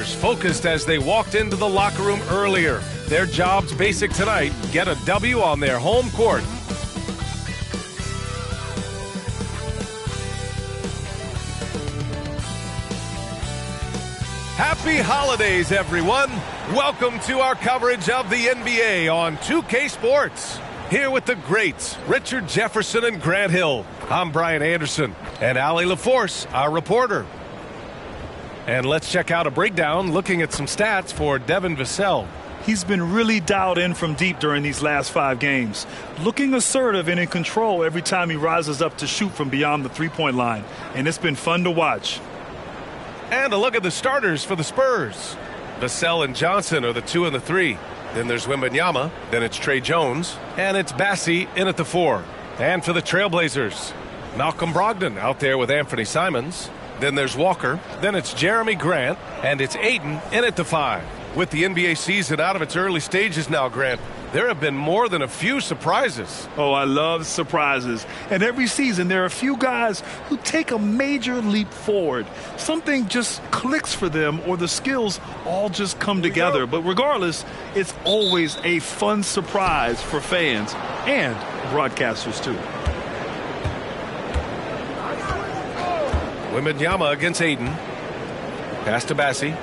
Focused as they walked into the locker room earlier. Their job's basic tonight: get a W on their home court. Happy holidays, everyone. Welcome to our coverage of the NBA on 2K Sports. Here with the greats, Richard Jefferson and Grant Hill. I'm Brian Anderson, and Allie LaForce, our reporter. And let's check out a breakdown looking at some stats for Devin Vassell. He's been really dialed in from deep during these last 5 games, looking assertive and in control every time he rises up to shoot from beyond the three-point line, and it's been fun to watch. And a look at the starters for the Spurs. Vassell and Johnson are the 2 and the 3. Then there's Wembanyama, then it's Trey Jones, and it's Bassie in at the 4. And for the Trailblazers, Malcolm Brogdon out there with Anthony Simons. Then there's Walker, then it's Jeremy Grant, and it's Ayton in at the 5. With the NBA season out of its early stages now, Grant, there have been more than a few surprises. Oh, I love surprises. And every season there are a few guys who take a major leap forward. Something just clicks for them, or the skills all just come together. But regardless, it's always a fun surprise for fans and broadcasters too. Wembanyama against Ayton. Pass to Bassie.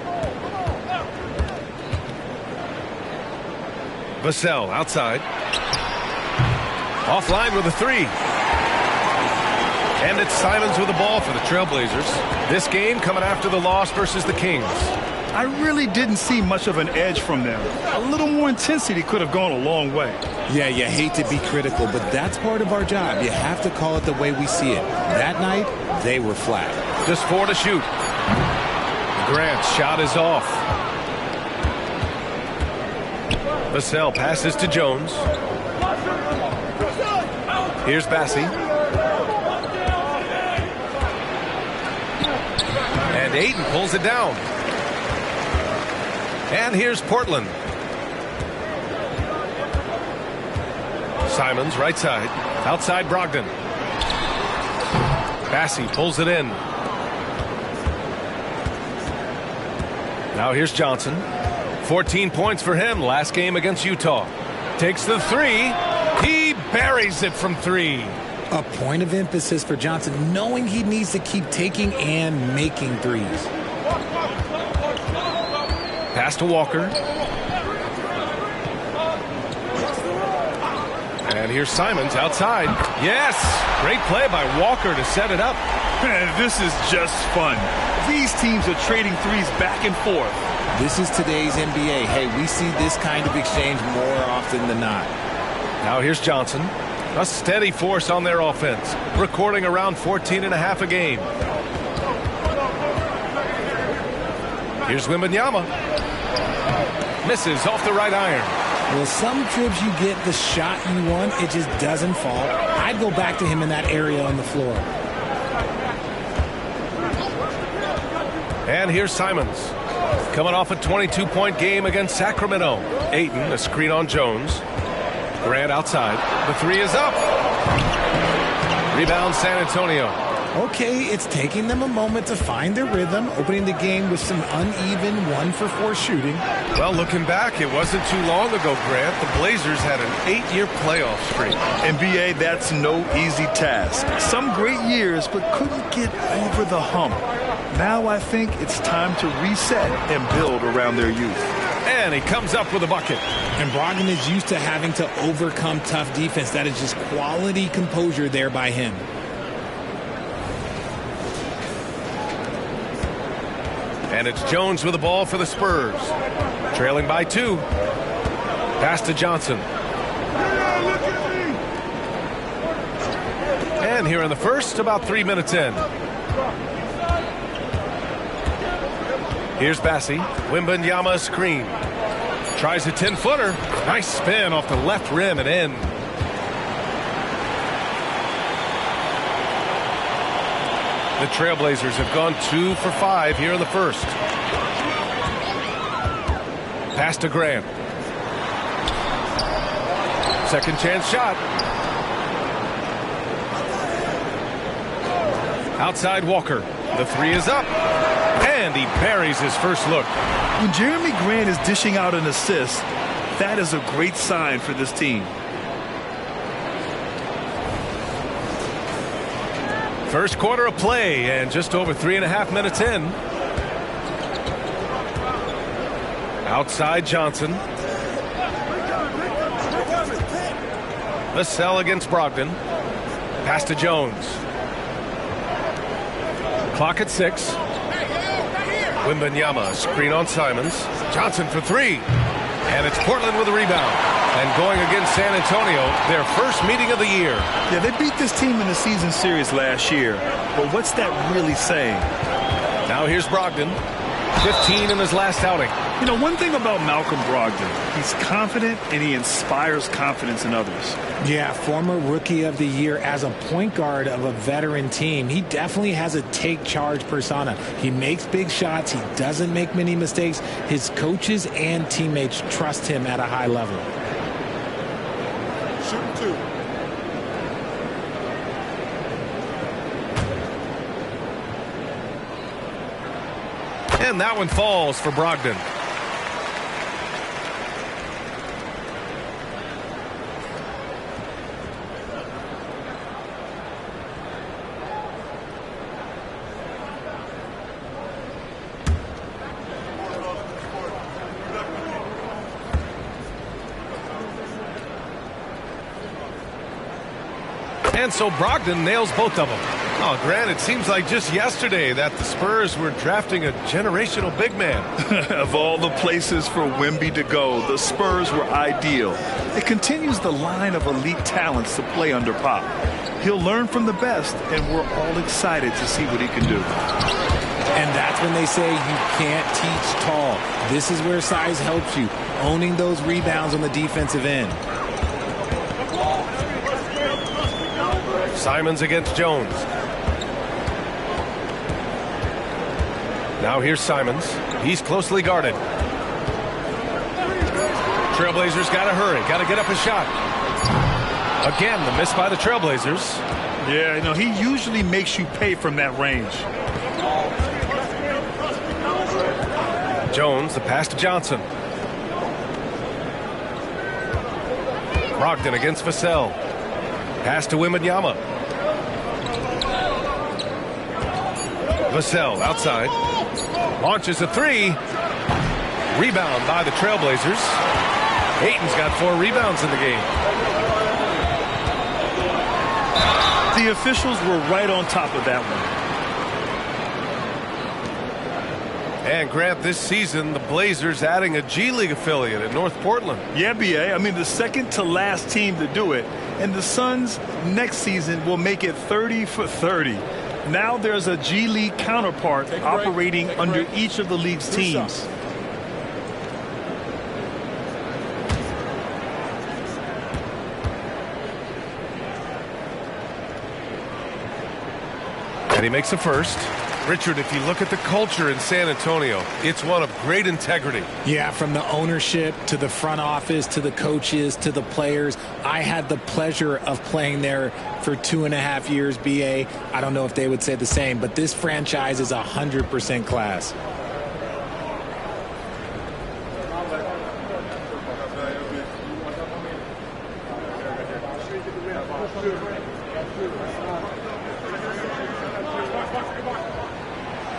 Vassell outside. Offline with a 3. And it's Simons with the ball for the Trailblazers. This game coming after the loss versus the Kings. I really didn't see much of an edge from them. A little more intensity could have gone a long way. Yeah, you hate to be critical, but that's part of our job. You have to call it the way we see it. That night, they were flat. Just 4 to shoot. Grant's shot is off. Vassell passes to Jones. Here's Bassie. And Ayton pulls it down. And here's Portland. Simons, right side. Outside Brogdon. Bassie pulls it in. Now here's Johnson. 14 points for him last game against Utah. Takes the 3. He buries it from 3. A point of emphasis for Johnson, knowing he needs to keep taking and making threes. Pass to Walker. And here's Simons outside. Yes! Great play by Walker to set it up. Man, this is just fun. These teams are trading threes back and forth. This is today's NBA. Hey, we see this kind of exchange more often than not. Now here's Johnson. A steady force on their offense, recording around 14.5 a game. Here's Wembanyama. Misses off the right iron. Well, some trips you get the shot you want, it just doesn't fall. I'd go back to him in that area on the floor. And here's Simons. Coming off a 22-point game against Sacramento. Ayton, a screen on Jones. Grant outside. The 3 is up. Rebound San Antonio. Okay, it's taking them a moment to find their rhythm, opening the game with some uneven 1-for-4 shooting. Well, looking back, it wasn't too long ago, Grant. The Blazers had an 8-year playoff streak. NBA, that's no easy task. Some great years, but couldn't get over the hump. Now I think it's time to reset and build around their youth. And he comes up with a bucket. And Brogdon is used to having to overcome tough defense. That is just quality composure there by him. And it's Jones with the ball for the Spurs. Trailing by 2. Pass to Johnson. And here in the first, about 3 minutes in. Here's Bassie. Wembanyama screen. Tries a 10-footer. Nice spin off the left rim and in. The Trailblazers have gone 2 for 5 here in the first. Pass to Grant. Second chance shot. Outside Walker. The 3 is up. And he buries his first look. When Jeremy Grant is dishing out an assist, that is a great sign for this team. First quarter of play and just over 3.5 minutes in. Outside Johnson. Vassell against Brogdon. Pass to Jones. Clock at 6. Wembanyama, screen on Simons. Johnson for 3. And it's Portland with a rebound. And going against San Antonio, their first meeting of the year. Yeah, they beat this team in the season series last year. But what's that really saying? Now here's Brogdon. 15 in his last outing. You know, one thing about Malcolm Brogdon, he's confident and he inspires confidence in others. Yeah, former rookie of the year as a point guard of a veteran team. He definitely has a take charge persona. He makes big shots. He doesn't make many mistakes. His coaches and teammates trust him at a high level. Shooting 2. And that one falls for Brogdon. And so Brogdon nails both of them. Oh, Grant, it seems like just yesterday that the Spurs were drafting a generational big man. Of all the places for Wemby to go, the Spurs were ideal. It continues the line of elite talents to play under Pop. He'll learn from the best, and we're all excited to see what he can do. And that's when they say you can't teach tall. This is where size helps you, owning those rebounds on the defensive end. Simons against Jones. Now here's Simons. He's closely guarded. Trailblazers got to hurry. Got to get up a shot. Again, the miss by the Trailblazers. Yeah, you know, he usually makes you pay from that range. Jones, the pass to Johnson. Brogdon against Vassell. Pass to Wembanyama. Vassell outside. Launches a 3. Rebound by the Trailblazers. Ayton's got 4 rebounds in the game. The officials were right on top of that one. And Grant, this season, the Blazers adding a G League affiliate at North Portland. Yeah, B.A. I mean, the second to last team to do it. And the Suns next season will make it 30 for 30. Now there's a G League counterpart operating under each of the league's teams. And he makes a first. Richard, if you look at the culture in San Antonio, it's one of great integrity. Yeah, from the ownership to the front office to the coaches to the players. I had the pleasure of playing there for 2.5 years, BA. I don't know if they would say the same, but this franchise is 100% class.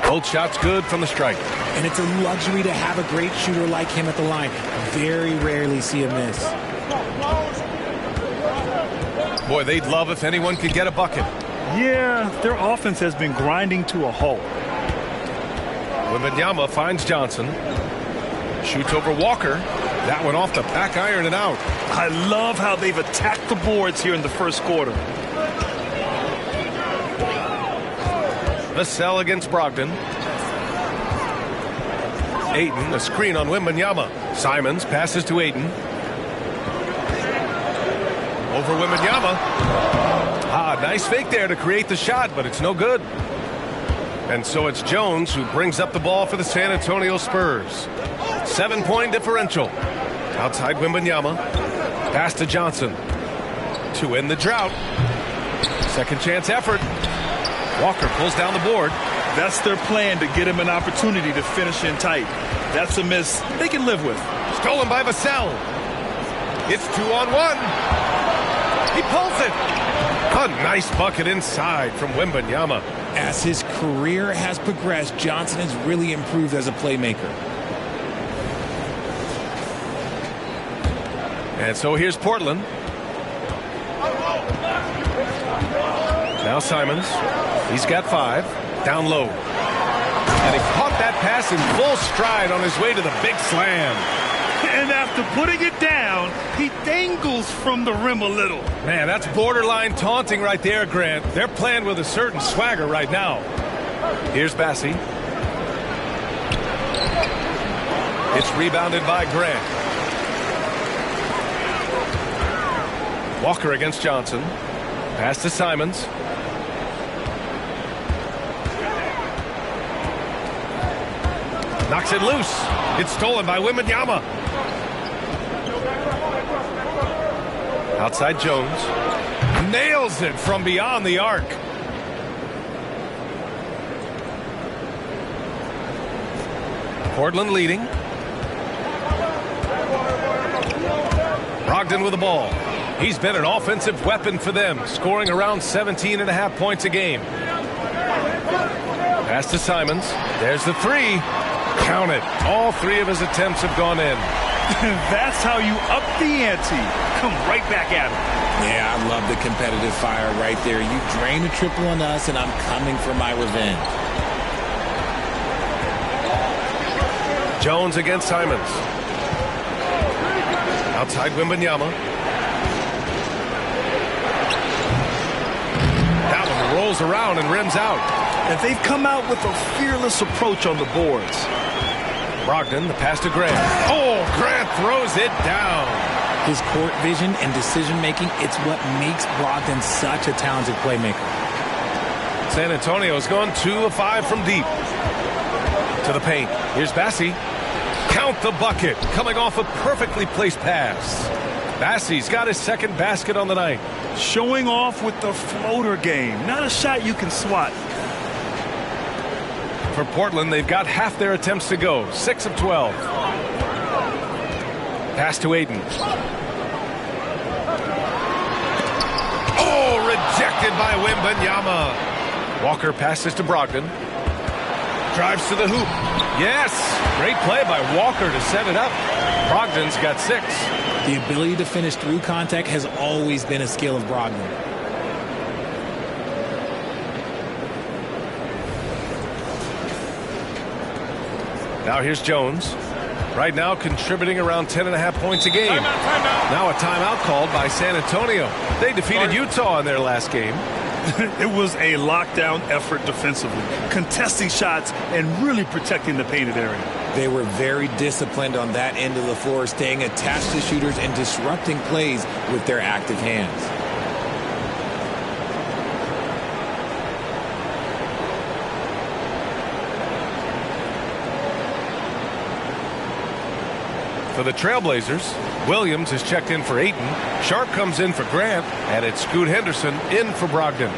Both shots good from the strike. And it's a luxury to have a great shooter like him at the line. Very rarely see a miss. Boy, they'd love if anyone could get a bucket. Yeah, their offense has been grinding to a halt. Wembanyama finds Johnson. Shoots over Walker. That one off the back iron and out. I love how they've attacked the boards here in the first quarter. Vassell against Brogdon. Ayton, a screen on Wembanyama. Simons passes to Ayton. Over Wembanyama. Nice fake there to create the shot, but it's no good. And so it's Jones who brings up the ball for the San Antonio Spurs. 7-point differential. Outside Wembanyama. Pass to Johnson. To end the drought. Second chance effort. Walker pulls down the board. That's their plan, to get him an opportunity to finish in tight. That's a miss they can live with. Stolen by Vassell. It's 2-on-1. He pulls it. A nice bucket inside from Wembanyama. As his career has progressed, Johnson has really improved as a playmaker. And so here's Portland. Now Simons. He's got 5. Down low. And he caught that pass in full stride on his way to the big slam. And after putting it down, he dangles from the rim a little. Man, that's borderline taunting right there, Grant. They're playing with a certain swagger right now. Here's Bassie. It's rebounded by Grant. Walker against Johnson. Pass to Simons. Knocks it loose. It's stolen by Wembanyama. Outside Jones. Nails it from beyond the arc. Portland leading. Brogdon with the ball. He's been an offensive weapon for them, scoring around 17.5 points a game. Pass to Simons. There's the 3. Count it. All 3 of his attempts have gone in. That's how you up the ante. Come right back at him. Yeah, I love the competitive fire right there. You drain a triple on us, and I'm coming for my revenge. Jones against Simons. Outside Wembanyama. That one rolls around and rims out. And they've come out with a fearless approach on the boards. Brogdon, the pass to Grant. Oh, Grant throws it down. His court vision and decision-making, it's what makes Brogdon such a talented playmaker. San Antonio's gone 2 of 5 from deep. To the paint. Here's Bassie. Count the bucket. Coming off a perfectly placed pass. Bassie's got his second basket on the night. Showing off with the floater game. Not a shot you can swat. For Portland, they've got half their attempts to go. 6 of 12. Pass to Ayton. Oh, rejected by Wembanyama. Walker passes to Brogdon. Drives to the hoop. Yes! Great play by Walker to set it up. Brogdon's got 6. The ability to finish through contact has always been a skill of Brogdon. Now here's Jones. Right now contributing around 10.5 points a game. Timeout. Now a timeout called by San Antonio. They defeated Utah in their last game. It was a lockdown effort defensively, contesting shots and really protecting the painted area. They were very disciplined on that end of the floor, staying attached to shooters and disrupting plays with their active hands. For the Trailblazers, Williams is checked in for Ayton. Sharp comes in for Grant, and it's Scoot Henderson in for Brogdon.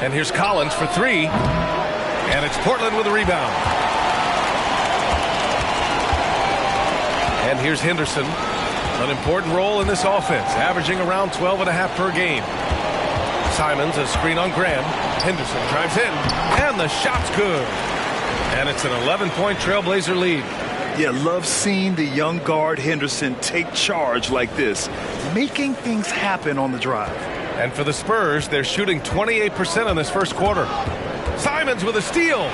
And here's Collins for 3. And it's Portland with a rebound. And here's Henderson. An important role in this offense, averaging around 12.5 per game. Simons, a screen on Graham. Henderson drives in. And the shot's good. And it's an 11-point Trailblazer lead. Yeah, love seeing the young guard Henderson take charge like this, making things happen on the drive. And for the Spurs, they're shooting 28% in this first quarter. Simons with a steal.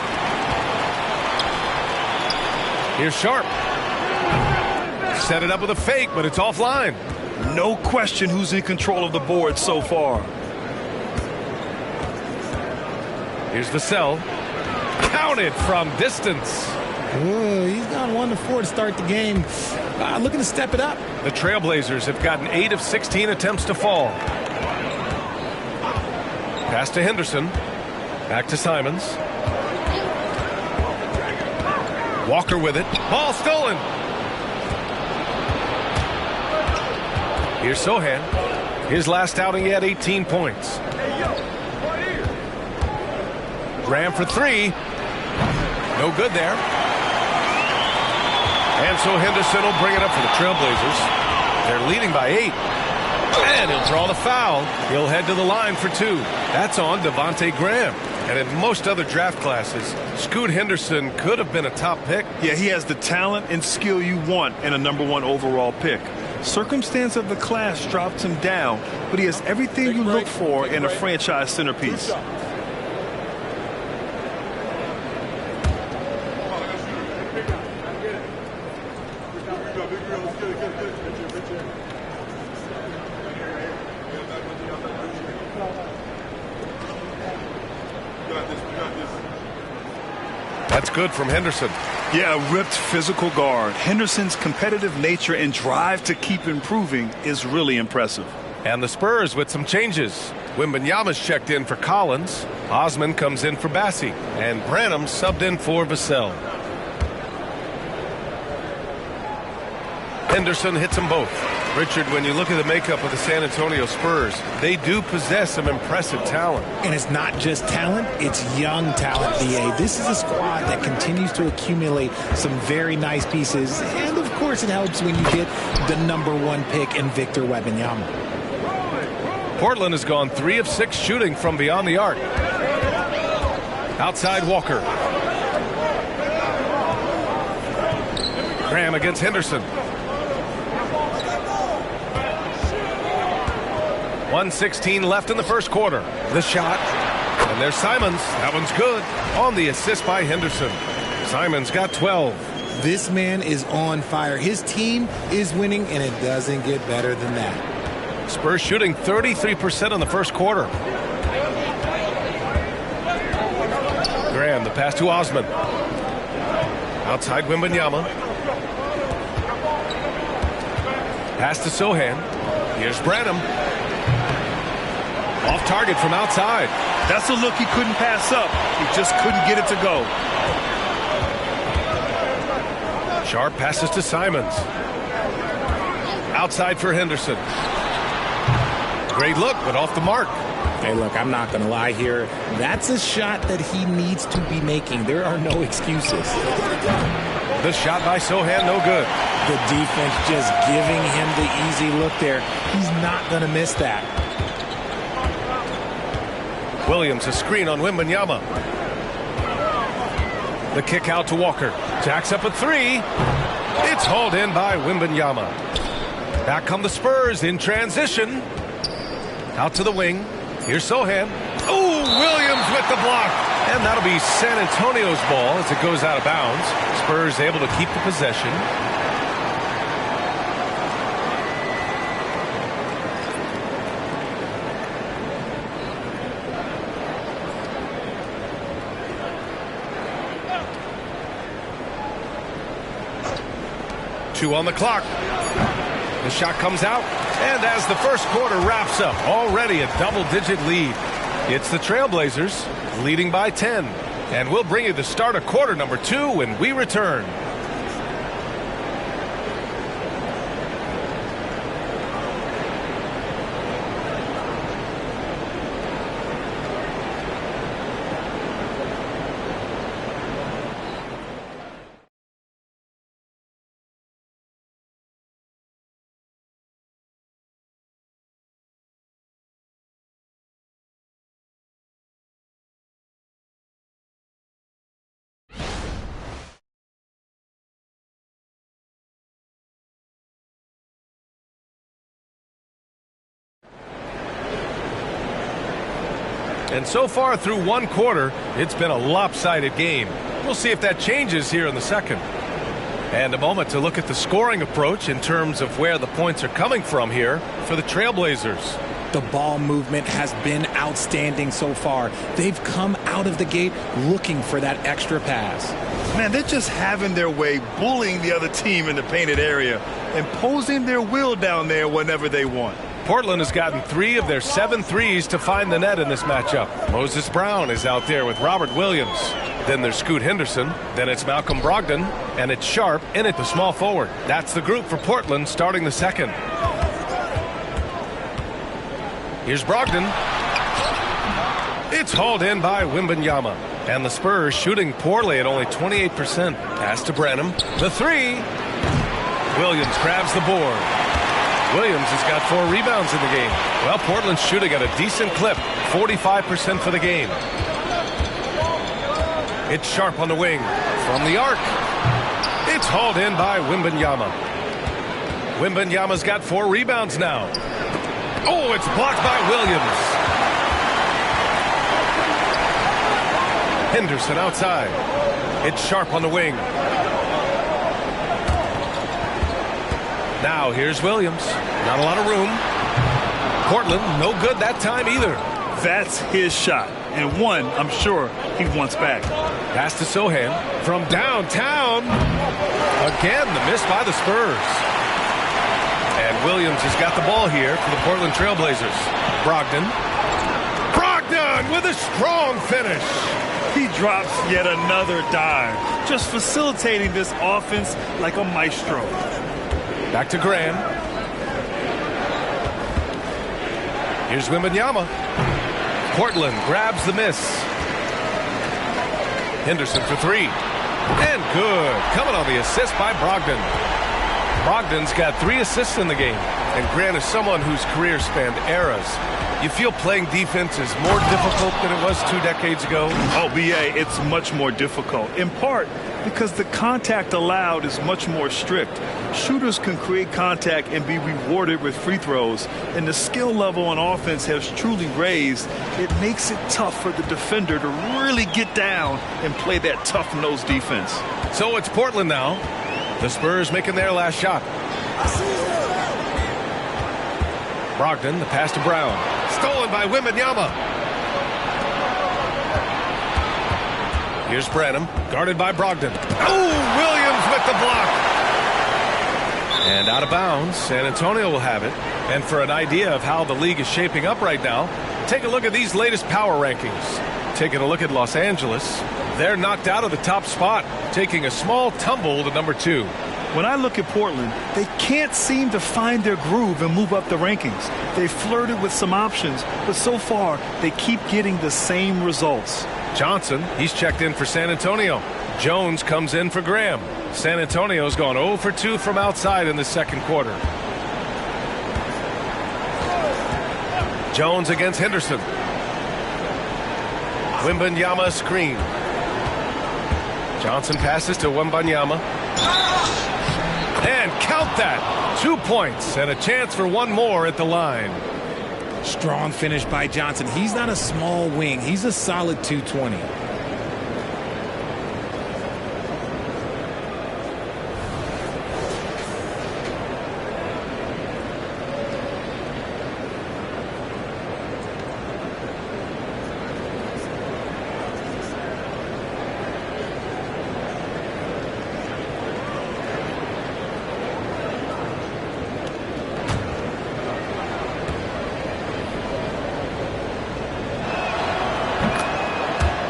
Here's Sharp. Set it up with a fake, but it's offline. No question who's in control of the board so far. Here's Vassell. Counted from distance. He's gone 1 of 4 to start the game. looking to step it up. The Trailblazers have gotten 8 of 16 attempts to fall. Pass to Henderson. Back to Simons. Walker with it. Ball stolen. Here's Sohan. His last outing, he had 18 points. Graham for 3. No good there. And so Henderson will bring it up for the Trailblazers. They're leading by 8. And he'll draw the foul. He'll head to the line for 2. That's on Devontae Graham. And in most other draft classes, Scoot Henderson could have been a top pick. Yeah, he has the talent and skill you want in a #1 overall pick. Circumstance of the class dropped him down, but he has everything you look for in a franchise centerpiece. That's good from Henderson. Yeah, a ripped physical guard. Henderson's competitive nature and drive to keep improving is really impressive. And the Spurs with some changes. Wembanyama's checked in for Collins. Osman comes in for Bassi. And Branham subbed in for Vassell. Henderson hits them both. Richard, when you look at the makeup of the San Antonio Spurs, they do possess some impressive talent. And it's not just talent, it's young talent, BA. This is a squad that continues to accumulate some very nice pieces. And, of course, it helps when you get the #1 pick in Victor Wembanyama. Portland has gone 3 of 6 shooting from beyond the arc. Outside Walker. Graham against Henderson. 1:16 left in the first quarter. The shot. And there's Simons. That one's good. On the assist by Henderson. Simons got 12. This man is on fire. His team is winning, and it doesn't get better than that. Spurs shooting 33% in the first quarter. Graham, the pass to Osman. Outside Wembanyama. Pass to Sohan. Here's Branham. Off target from outside. That's a look he couldn't pass up. He just couldn't get it to go. Sharp passes to Simons. Outside for Henderson. Great look, but off the mark. Hey, look, I'm not going to lie here. That's a shot that he needs to be making. There are no excuses. The shot by Sohan, no good. The defense just giving him the easy look there. He's not going to miss that. Williams, a screen on Wembanyama. The kick out to Walker. Jacks up a 3. It's hauled in by Wembanyama. Back come the Spurs in transition. Out to the wing. Here's Sohan. Oh, Williams with the block. And that'll be San Antonio's ball as it goes out of bounds. Spurs able to keep the possession. Two on the clock. The shot comes out, and as the first quarter wraps up, already a double-digit lead. It's the Trailblazers leading by 10. And we'll bring you the start of quarter number 2 when we return. And so far through one quarter, it's been a lopsided game. We'll see if that changes here in the second. And a moment to look at the scoring approach in terms of where the points are coming from here for the Trailblazers. The ball movement has been outstanding so far. They've come out of the gate looking for that extra pass. Man, they're just having their way, bullying the other team in the painted area, imposing their will down there whenever they want. Portland has gotten 3 of their 7 threes to find the net in this matchup. Moses Brown is out there with Robert Williams. Then there's Scoot Henderson. Then it's Malcolm Brogdon. And it's Sharp in at the small forward. That's the group for Portland starting the second. Here's Brogdon. It's hauled in by Wembanyama. And the Spurs shooting poorly at only 28%. Pass to Branham. The 3. Williams grabs the board. Williams has got 4 rebounds in the game. Well, Portland's shooting at a decent clip. 45% for the game. It's Sharp on the wing. From the arc. It's hauled in by Wembanyama. Wembanyama's got 4 rebounds now. Oh, it's blocked by Williams. Henderson outside. It's Sharp on the wing. Now here's Williams. Not a lot of room. Portland, no good that time either. That's his shot. And one, I'm sure, he wants back. Pass to Sohan from downtown. Again, the miss by the Spurs. And Williams has got the ball here for the Portland Trailblazers. Brogdon. Brogdon with a strong finish. He drops yet another dime, just facilitating this offense like a maestro. Back to Graham. Here's Wembanyama. Portland grabs the miss. Henderson for 3. And good. Coming on the assist by Brogdon. Brogdon's got 3 assists in the game. And Grant is someone whose career spanned eras. You feel playing defense is more difficult than it was 2 decades ago? Oh, BA, it's much more difficult. In part because the contact allowed is much more strict. Shooters can create contact and be rewarded with free throws. And the skill level on offense has truly raised. It makes it tough for the defender to really get down and play that tough-nosed defense. So it's Portland now. The Spurs making their last shot. Brogdon, the pass to Brown. Stolen by Wembanyama. Here's Branham, guarded by Brogdon. Oh, Williams with the block. And out of bounds, San Antonio will have it. And for an idea of how the league is shaping up right now, take a look at these latest power rankings. Taking a look at Los Angeles, they're knocked out of the top spot, taking a small tumble to number 2. When I look at Portland, they can't seem to find their groove and move up the rankings. They flirted with some options, but so far, they keep getting the same results. Johnson, he's checked in for San Antonio. Jones comes in for Graham. San Antonio's gone 0 for 2 from outside in the second quarter. Jones against Henderson. Wembanyama screen. Johnson passes to Wembanyama. And count that. 2 points and a chance for one more at the line. Strong finish by Johnson. He's not a small wing. He's a solid 220.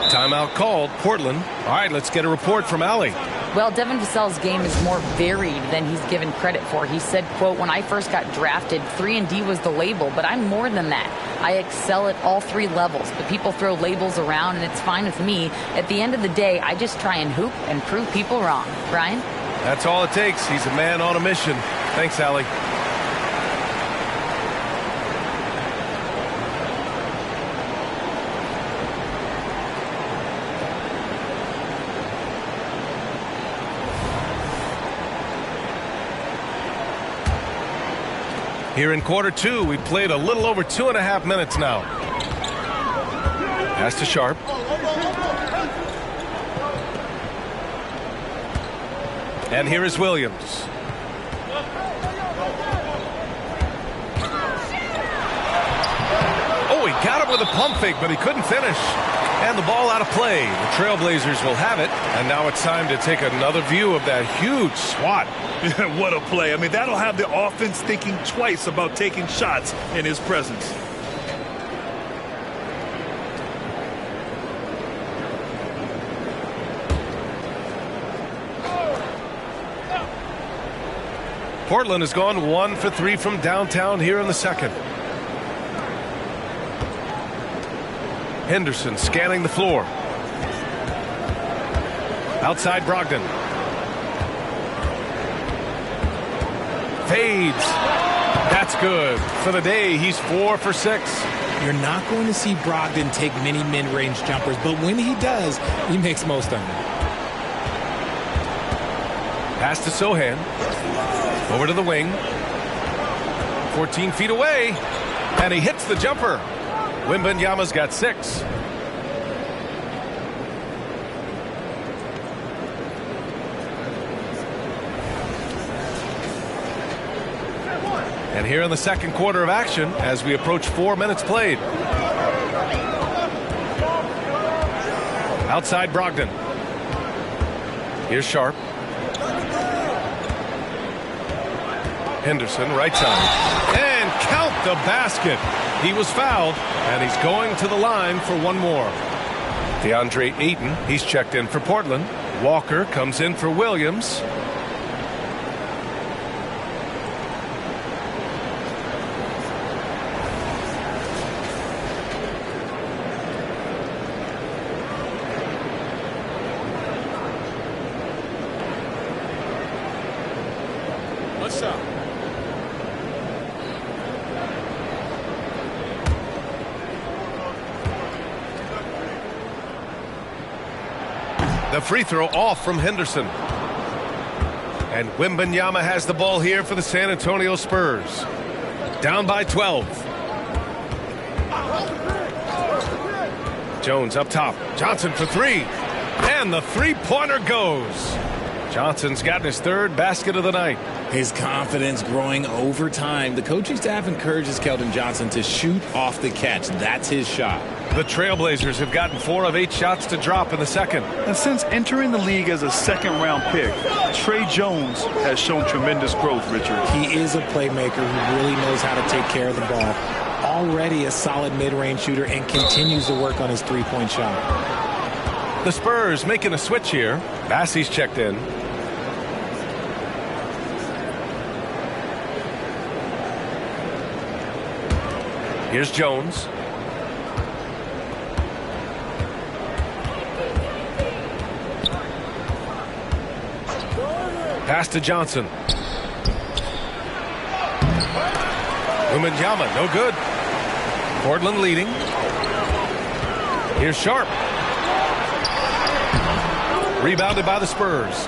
Timeout called, Portland. All right, let's get a report from Allie. Well, Devin Vassell's game is more varied than he's given credit for. He said, quote, "When I first got drafted, 3-and-D was the label, but I'm more than that. I excel at all 3 levels, but people throw labels around, and it's fine with me. At the end of the day, I just try and hoop and prove people wrong." Brian? That's all it takes. He's a man on a mission. Thanks, Allie. Here in quarter 2, we played a little over 2.5 minutes now. Pass to Sharp. And here is Williams. Oh, he got it with a pump fake, but he couldn't finish. And the ball out of play. The Trailblazers will have it. And now it's time to take another view of that huge swat. What a play. I mean, that'll have the offense thinking twice about taking shots in his presence. Portland has gone 1 for 3 from downtown here in the second. Henderson scanning the floor. Outside Brogdon. Fades. That's good. For the day, he's 4 for 6. You're not going to see Brogdon take many mid-range jumpers, but when he does, he makes most of them. Pass to Sohan. Over to the wing. 14 feet away. And he hits the jumper. Wembanyama's got 6. And here in the second quarter of action as we approach 4 minutes played. Outside Brogdon. Here's Sharp. Henderson, right side. And count the basket. He was fouled, and he's going to the line for one more. DeAndre Ayton, he's checked in for Portland. Walker comes in for Williams. What's up? The free throw off from Henderson. And Wembanyama has the ball here for the San Antonio Spurs. Down by 12. Jones up top. Johnson for 3. And the three-pointer goes. Johnson's gotten his 3rd basket of the night. His confidence growing over time. The coaching staff encourages Keldon Johnson to shoot off the catch. That's his shot. The Trailblazers have gotten 4 of 8 shots to drop in the second. And since entering the league as a second-round pick, Trey Jones has shown tremendous growth, Richard. He is a playmaker who really knows how to take care of the ball. Already a solid mid-range shooter and continues to work on his three-point shot. The Spurs making a switch here. Bassey's checked in. Here's Jones. Pass to Johnson. Wembanyama, no good. Portland leading. Here's Sharp. Rebounded by the Spurs.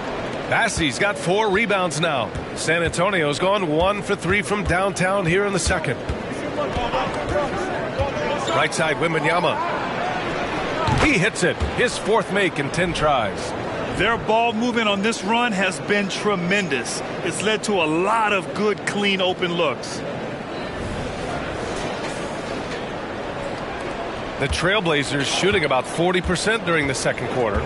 Bassey's got 4 rebounds now. San Antonio's gone 1 for 3 from downtown here in the second. Right side, Wembanyama. He hits it. His 4th make in 10 tries. Their ball movement on this run has been tremendous. It's led to a lot of good, clean, open looks. The Trailblazers shooting about 40% during the second quarter.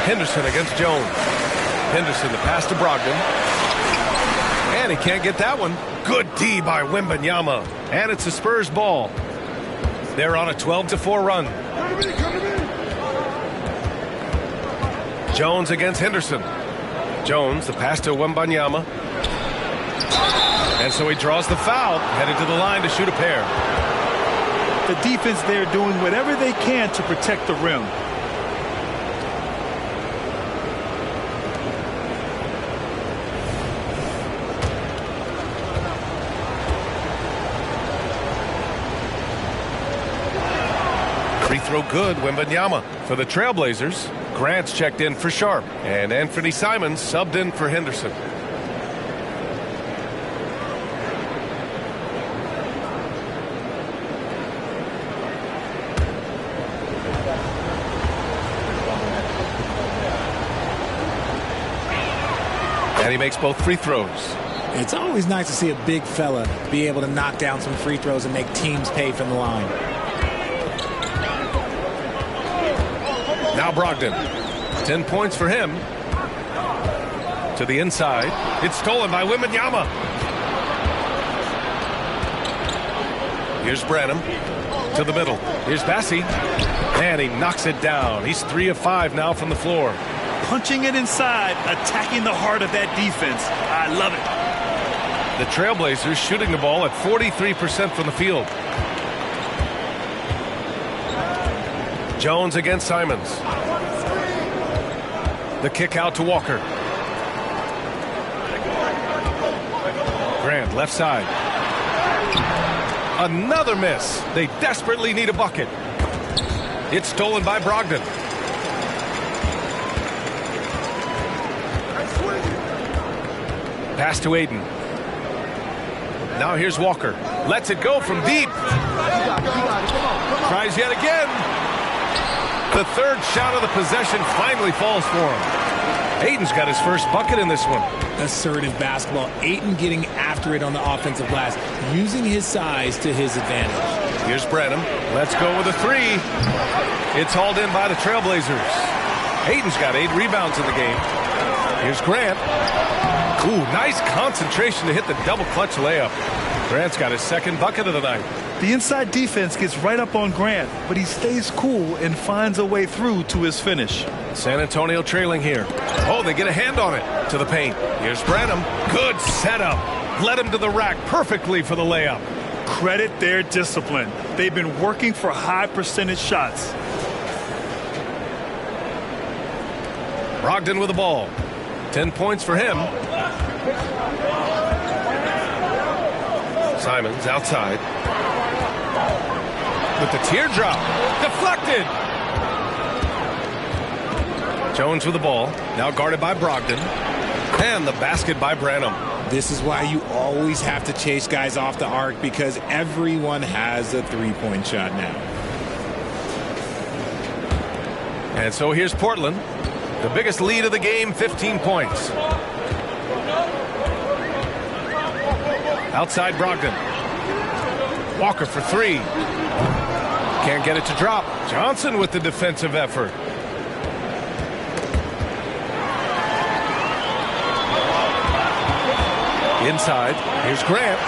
Henderson against Jones. Henderson, the pass to Brogdon. And he can't get that one. Good D by Wembanyama. And it's the Spurs ball. They're on a 12-4 run. Jones against Henderson. Jones, the pass to Wembanyama. And so he draws the foul, headed to the line to shoot a pair. The defense there doing whatever they can to protect the rim. Free throw good, Wembanyama. For the Trailblazers, Grant's checked in for Sharp. And Anthony Simons subbed in for Henderson. And he makes both free throws. It's always nice to see a big fella be able to knock down some free throws and make teams pay from the line. Now Brogdon. 10 points for him. To the inside. It's stolen by Wembanyama. Here's Branham. To the middle. Here's Bassey. And he knocks it down. He's 3 of 5 now from the floor. Punching it inside, attacking the heart of that defense. I love it. The Trailblazers shooting the ball at 43% from the field. Jones against Simons. The kick out to Walker. Grant left side. Another miss. They desperately need a bucket. It's stolen by Brogdon. Pass to Aiden. Now here's Walker. Lets it go from deep. Tries yet again. The third shot of the possession finally falls for him. Aiden's got his first bucket in this one. Assertive basketball. Aiden getting after it on the offensive glass, using his size to his advantage. Here's Branham. Let's go with a three. It's hauled in by the Trailblazers. Aiden's got 8 rebounds in the game. Here's Grant. Ooh, nice concentration to hit the double clutch layup. Grant's got his second bucket of the night. The inside defense gets right up on Grant, but he stays cool and finds a way through to his finish. San Antonio trailing here. Oh, they get a hand on it. To the paint. Here's Branham. Good setup. Led him to the rack perfectly for the layup. Credit their discipline. They've been working for high percentage shots. Brogdon with the ball. 10 points for him. Simons outside. With the teardrop. Deflected. Jones with the ball. Now guarded by Brogdon. And the basket by Branham. This is why you always have to chase guys off the arc, because everyone has a three-point shot now. And so here's Portland. The biggest lead of the game, 15 points. Outside Brogdon. Walker for 3. Can't get it to drop. Johnson with the defensive effort. Inside. Here's Grant.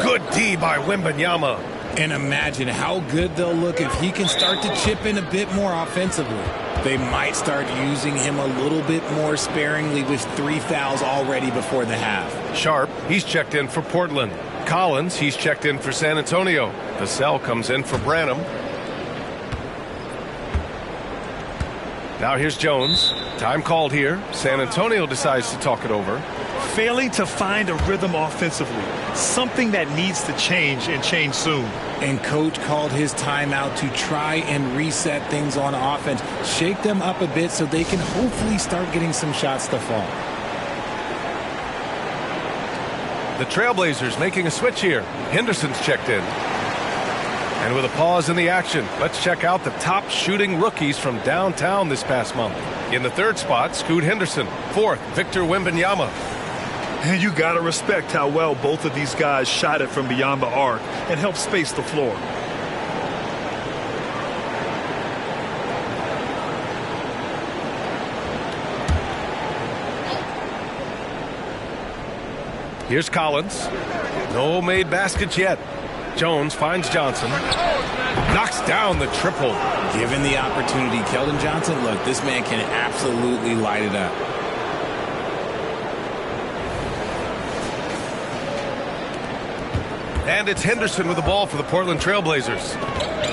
Good D by Wembanyama. And imagine how good they'll look if he can start to chip in a bit more offensively. They might start using him a little bit more sparingly with 3 fouls already before the half. Sharp, he's checked in for Portland. Collins, he's checked in for San Antonio. Vassell comes in for Branham. Now here's Jones. Time called here. San Antonio decides to talk it over. Failing to find a rhythm offensively. Something that needs to change, and change soon. And coach called his timeout to try and reset things on offense. Shake them up a bit so they can hopefully start getting some shots to fall. The Trailblazers making a switch here. Henderson's checked in. And with a pause in the action, let's check out the top shooting rookies from downtown this past month. In the 3rd spot, Scoot Henderson. 4th, Victor Wembanyama. And you got to respect how well both of these guys shot it from beyond the arc and helped space the floor. Here's Collins. No made baskets yet. Jones finds Johnson. Knocks down the triple. Given the opportunity, Keldon Johnson, look, this man can absolutely light it up. And it's Henderson with the ball for the Portland Trailblazers.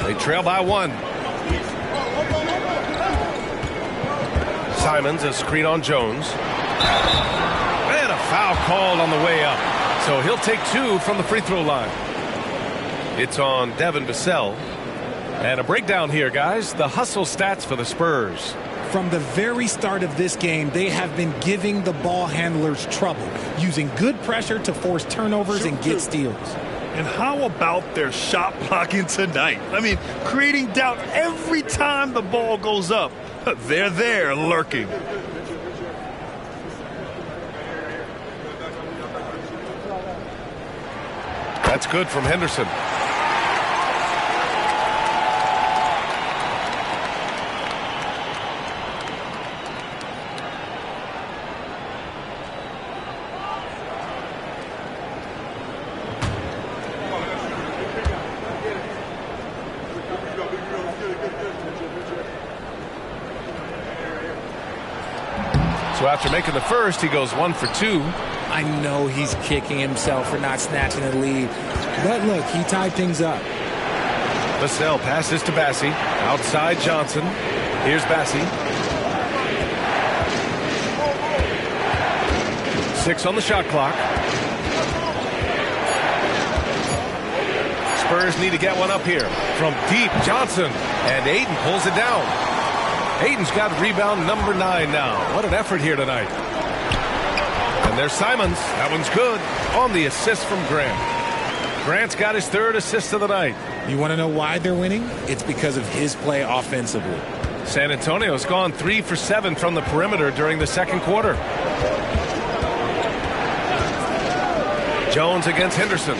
They trail by 1. Simons, a screen on Jones. And a foul called on the way up. So he'll take 2 from the free throw line. It's on Devin Vassell. And a breakdown here, guys. The hustle stats for the Spurs. From the very start of this game, they have been giving the ball handlers trouble, using good pressure to force turnovers and get steals. And how about their shot blocking tonight? I mean, creating doubt every time the ball goes up. They're there lurking. That's good from Henderson. So after making the first, he goes 1 for 2. I know he's kicking himself for not snatching the lead. But look, he tied things up. Vassell passes to Bassey. Outside Johnson. Here's Bassey. 6 on the shot clock. Spurs need to get one up here. From deep, Johnson. And Ayton pulls it down. Ayton's got rebound number 9 now. What an effort here tonight. And there's Simons. That one's good on the assist from Grant. Grant's got his 3rd assist of the night. You want to know why they're winning? It's because of his play offensively. San Antonio's gone 3 for 7 from the perimeter during the second quarter. Jones against Henderson.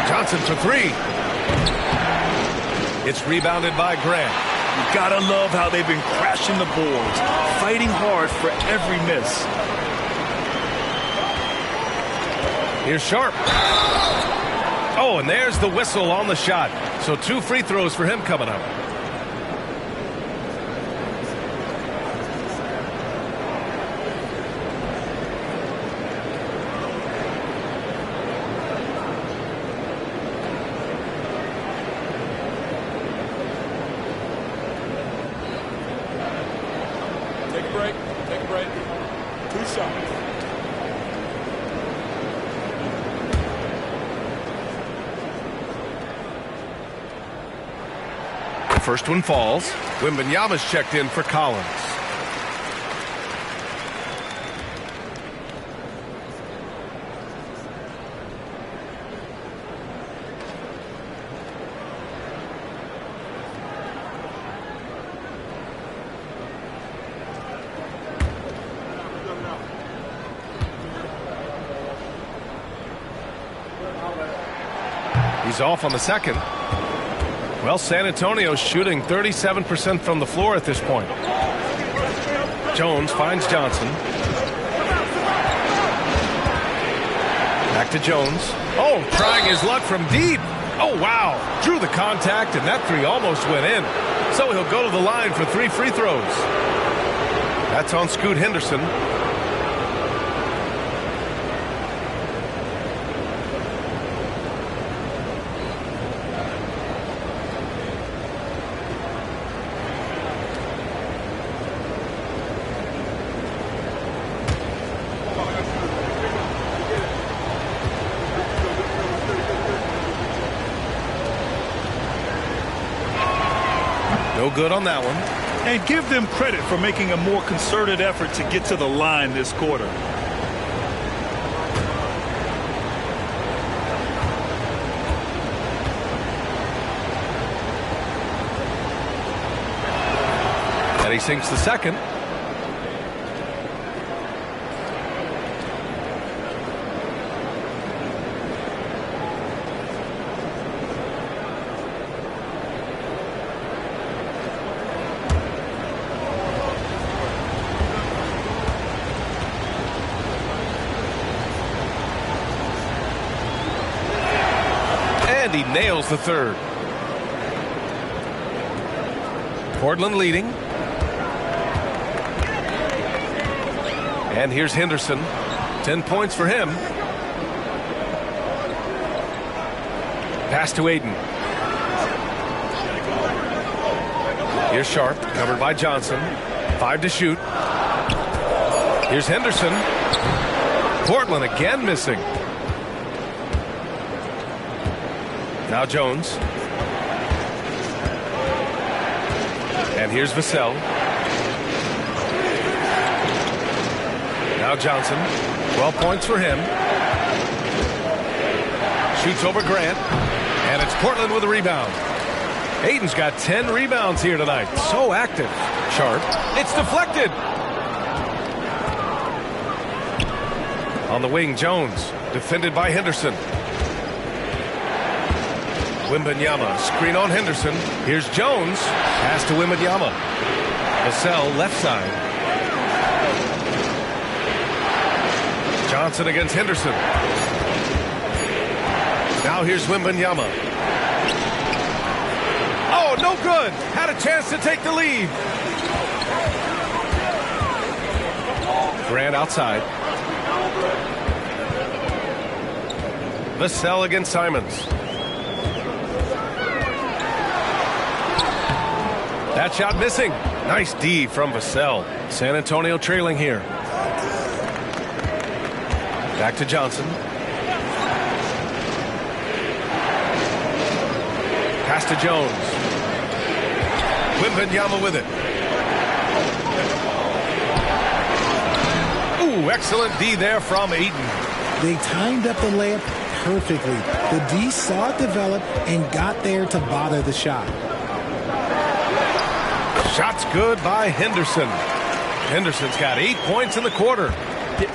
Johnson for 3. It's rebounded by Grant. You gotta love how they've been crashing the boards, fighting hard for every miss. Here's Sharp. Oh, and there's the whistle on the shot. So 2 free throws for him coming up. Take a break. 2 shots. The first one falls. Wembanyama's checked in for Collins. He's off on the second. Well, San Antonio's shooting 37% from the floor at this point. Jones finds Johnson. Back to Jones. Oh, trying his luck from deep. Oh, wow. Drew the contact, and that 3 almost went in. So he'll go to the line for 3 free throws. That's on Scoot Henderson. No good on that one. And give them credit for making a more concerted effort to get to the line this quarter. And he sinks the second. And he nails the third. Portland leading. And here's Henderson. 10 points for him. Pass to Ayton. Here's Sharp, covered by Johnson. 5 to shoot. Here's Henderson. Portland again missing. Now Jones. And here's Vassell. Now Johnson. 12 points for him. Shoots over Grant. And it's Portland with a rebound. Ayton's got 10 rebounds here tonight. So active. Sharp. It's deflected. On the wing, Jones. Defended by Henderson. Wembanyama, screen on Henderson. Here's Jones. Pass to Wembanyama. Vassell, left side. Johnson against Henderson. Now here's Wembanyama. Oh, no good. Had a chance to take the lead. Grant outside. Vassell against Simons. That shot missing. Nice D from Vassell. San Antonio trailing here. Back to Johnson. Pass to Jones. Wembanyama with it. Ooh, excellent D there from Ayton. They timed up the layup perfectly. The D saw it develop and got there to bother the shot. Shot's good by Henderson. Henderson's got 8 points in the quarter.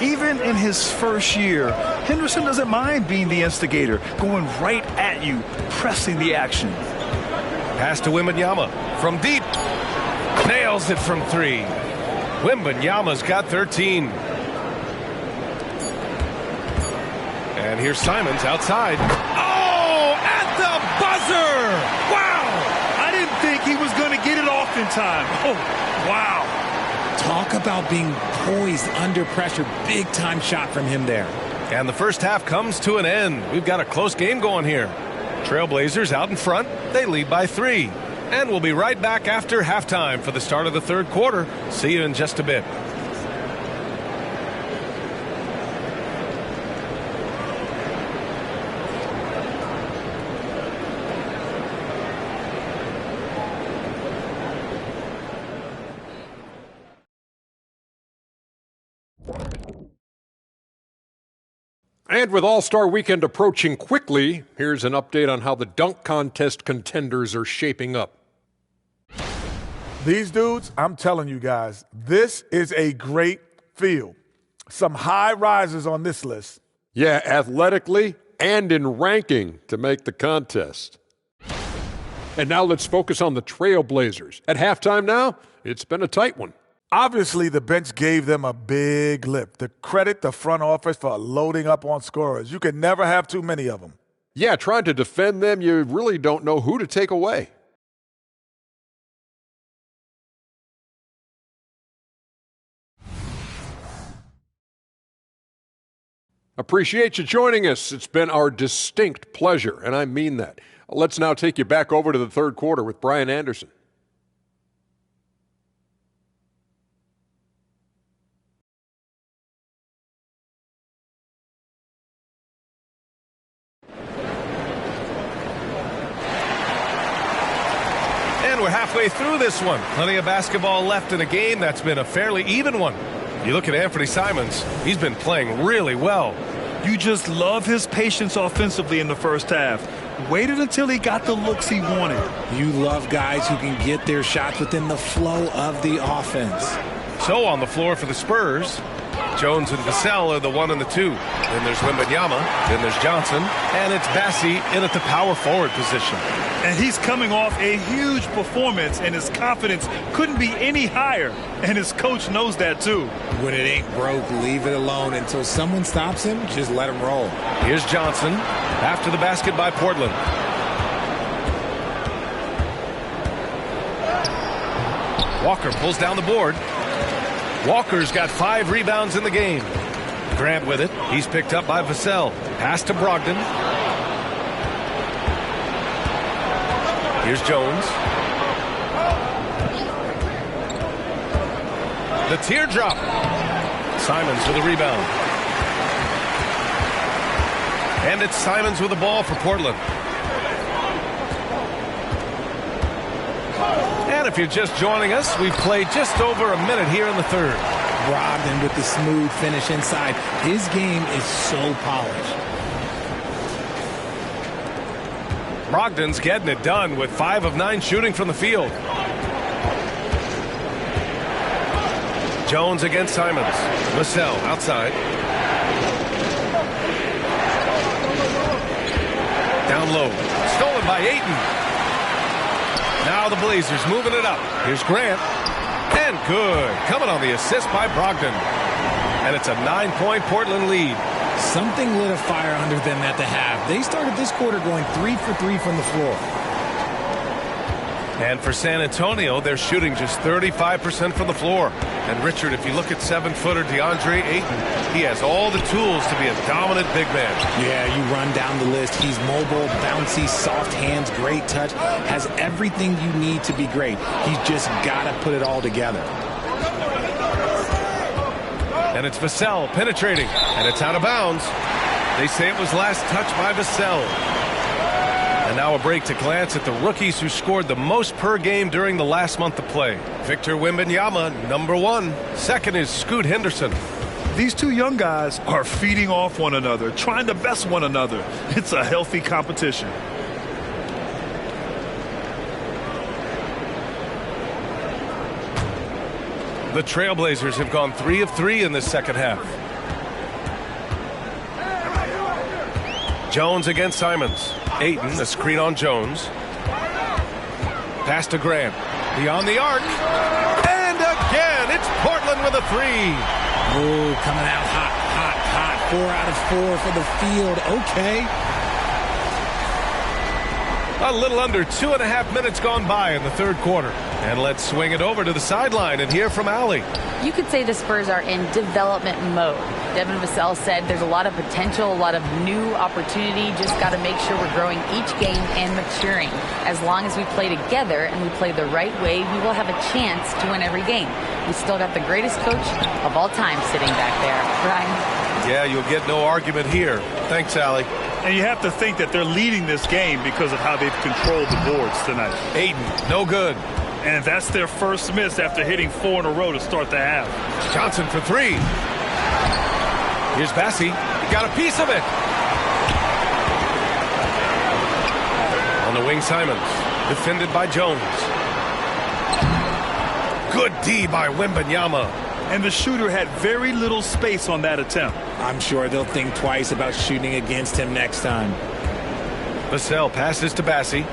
Even in his first year, Henderson doesn't mind being the instigator, going right at you, pressing the action. Pass to Wembanyama from deep. Nails it from 3. Wembanyama's got 13. And here's Simons outside. Oh, at the buzzer! Wow! I didn't think he was going to get it off in time. Oh, wow. Talk about being poised under pressure. Big time shot from him there. And the first half comes to an end. We've got a close game going here. Trailblazers out in front. They lead by 3. And we'll be right back after halftime for the start of the third quarter. See you in just a bit. And with All-Star Weekend approaching quickly, here's an update on how the dunk contest contenders are shaping up. These dudes, I'm telling you guys, this is a great field. Some high risers on this list. Yeah, athletically and in ranking to make the contest. And now let's focus on the Trailblazers. At halftime now, it's been a tight one. Obviously, the bench gave them a big lift. To credit the front office for loading up on scorers. You can never have too many of them. Yeah, trying to defend them, you really don't know who to take away. Appreciate you joining us. It's been our distinct pleasure, and I mean that. Let's now take you back over to the third quarter with Brian Anderson. And we're halfway through this one. Plenty of basketball left in a game that's been a fairly even one. You look at Anthony Simons, he's been playing really well. You just love his patience offensively in the first half. Waited until he got the looks he wanted. You love guys who can get their shots within the flow of the offense. So on the floor for the Spurs, Jones and Vassell are the 1 and the 2. Then there's Wembanyama, then there's Johnson, and it's Bassey in at the power forward position. And he's coming off a huge performance, and his confidence couldn't be any higher. And his coach knows that too. When it ain't broke, leave it alone. Until someone stops him, just let him roll. Here's Johnson, after the basket by Portland. Walker pulls down the board. Walker's got 5 rebounds in the game. Grant with it. He's picked up by Vassell. Pass to Brogdon. Here's Jones. The teardrop. Simons with a rebound. And it's Simons with the ball for Portland. And if you're just joining us, we've played just over a minute here in the third. Brogdon with the smooth finish inside. His game is so polished. Brogdon's getting it done with 5 of 9 shooting from the field. Jones against Simons. Vassell outside. down low. Stolen by Ayton. Now the Blazers moving it up. Here's Grant. And good. Coming on the assist by Brogdon. And it's a 9-point Portland lead. Something lit a fire under them at the half. They started this quarter going 3 for 3 from the floor. And for San Antonio, they're shooting just 35% from the floor. And Richard, if you look at 7-footer DeAndre Ayton, he has all the tools to be a dominant big man. Yeah, you run down the list. He's mobile, bouncy, soft hands, great touch, has everything you need to be great. He's just got to put it all together. And it's Vassell penetrating, and it's out of bounds. They say it was last touched by Vassell. And now a break to glance at the rookies who scored the most per game during the last month of play. Victor Wembanyama, number 1. Second is Scoot Henderson. These two young guys are feeding off one another, trying to best one another. It's a healthy competition. The Trailblazers have gone 3 of 3 in this second half. Jones against Simons. Ayton, a screen on Jones. Pass to Grant. Beyond the arc. And again, it's Portland with a 3. Oh, coming out hot, hot, hot. 4 out of 4 for the field. Okay. A little under 2.5 minutes gone by in the third quarter. And let's swing it over to the sideline and hear from Allie. You could say the Spurs are in development mode. Devin Vassell said there's a lot of potential, a lot of new opportunity. Just got to make sure we're growing each game and maturing. As long as we play together and we play the right way, we will have a chance to win every game. We still got the greatest coach of all time sitting back there. Ryan? Yeah, you'll get no argument here. Thanks, Allie. And you have to think that they're leading this game because of how they've controlled the boards tonight. Ayton, no good. And that's their first miss after hitting 4 in a row to start the half. Johnson for 3. Here's Bassey. He got a piece of it. On the wing, Simons. Defended by Jones. Good D by Wembanyama. And the shooter had very little space on that attempt. I'm sure they'll think twice about shooting against him next time. Vassell passes to Bassey.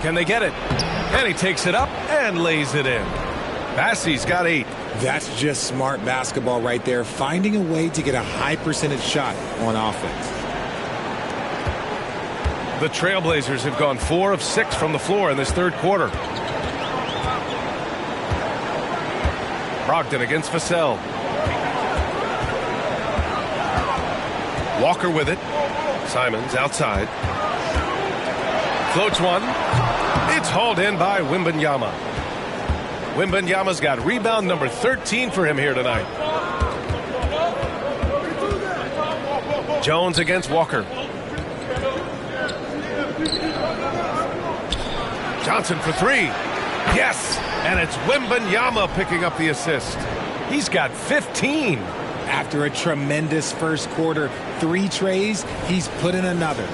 Can they get it? And he takes it up and lays it in. Bassey's got 8. That's just smart basketball right there, finding a way to get a high percentage shot on offense. The Trailblazers have gone 4 of 6 from the floor in this third quarter. Brogdon against Vassell. Walker with it. Simons outside. Floats one. It's hauled in by Wembanyama. Wembanyama's got rebound number 13 for him here tonight. Jones against Walker. Johnson for 3. Yes! And it's Wembanyama picking up the assist. He's got 15. After a tremendous first quarter, 3 trays, he's put in another.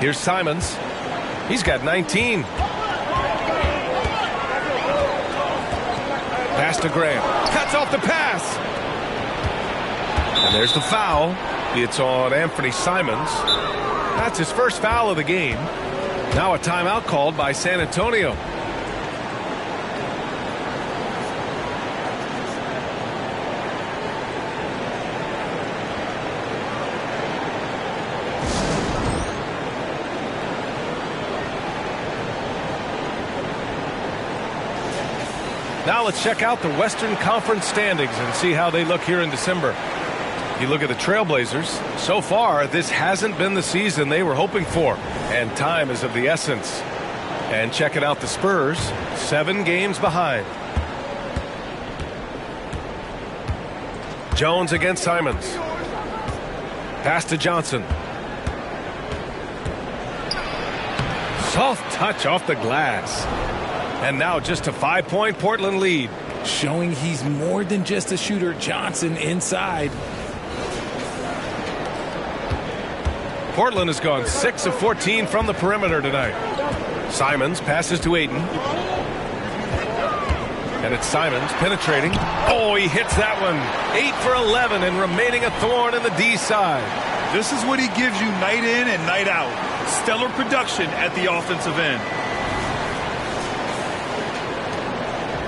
Here's Simons. He's got 19. Pass to Grant. Cuts off the pass. And there's the foul. It's on Anthony Simons. That's his first foul of the game. Now a timeout called by San Antonio. Now let's check out the Western Conference standings and see how they look here in December. You look at the Trailblazers. So far, this hasn't been the season they were hoping for, and time is of the essence. And checking out the Spurs, 7 games behind. Jones against Simons. Pass to Johnson. Soft touch off the glass. And now just a 5-point Portland lead. Showing he's more than just a shooter. Johnson inside. Portland has gone 6 of 14 from the perimeter tonight. Simons passes to Ayton. And it's Simons penetrating. Oh, he hits that one. 8 for 11 and remaining a thorn in the D side. This is what he gives you night in and night out. Stellar production at the offensive end.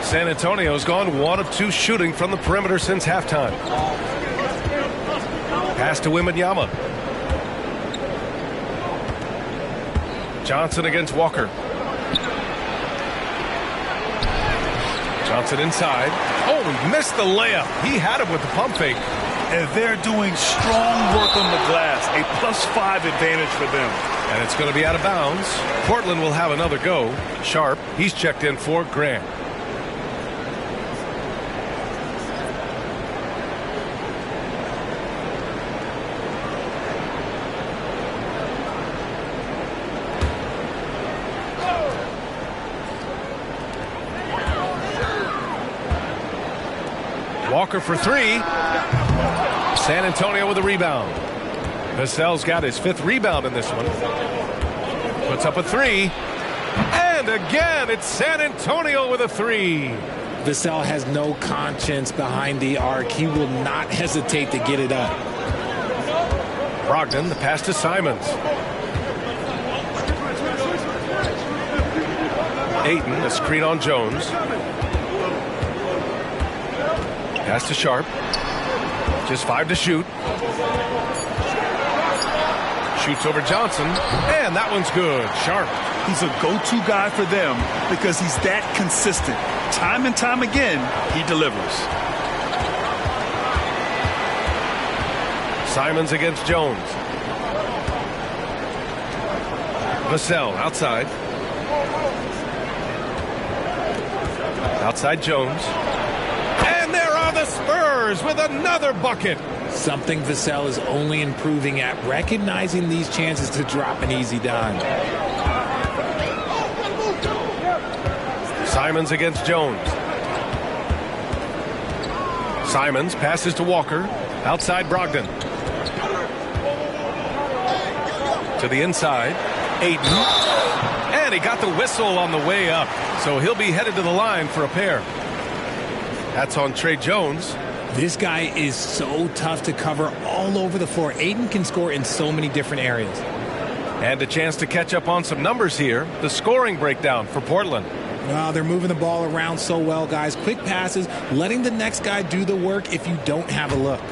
San Antonio's gone 1 of 2 shooting from the perimeter since halftime. Pass to Wembanyama. Johnson against Walker. Johnson inside. Oh, he missed the layup. He had him with the pump fake. And they're doing strong work on the glass. A +5 advantage for them. And it's going to be out of bounds. Portland will have another go. Sharp, he's checked in for Grant. Walker for 3. San Antonio with a rebound. Vassell's got his 5th rebound in this one. Puts up a 3. And again, it's San Antonio with a 3. Vassell has no conscience behind the arc. He will not hesitate to get it up. Brogdon, the pass to Simons. Ayton, the screen on Jones. Pass to Sharp. Just 5 to shoot. Shoots over Johnson. And that one's good. Sharp. He's a go-to guy for them because he's that consistent. Time and time again, he delivers. Simons against Jones. Vassell outside. Outside Jones. And there are the Spurs with another bucket. Something Vassell is only improving at, recognizing these chances to drop an easy dime. Simons against Jones. Simons passes to Walker. Outside Brogdon. To the inside. Ayton. And he got the whistle on the way up. So he'll be headed to the line for a pair. That's on Trey Jones. This guy is so tough to cover all over the floor. Ayton can score in so many different areas. And a chance to catch up on some numbers here. The scoring breakdown for Portland. Well, they're moving the ball around so well, guys. Quick passes, letting the next guy do the work if you don't have a look.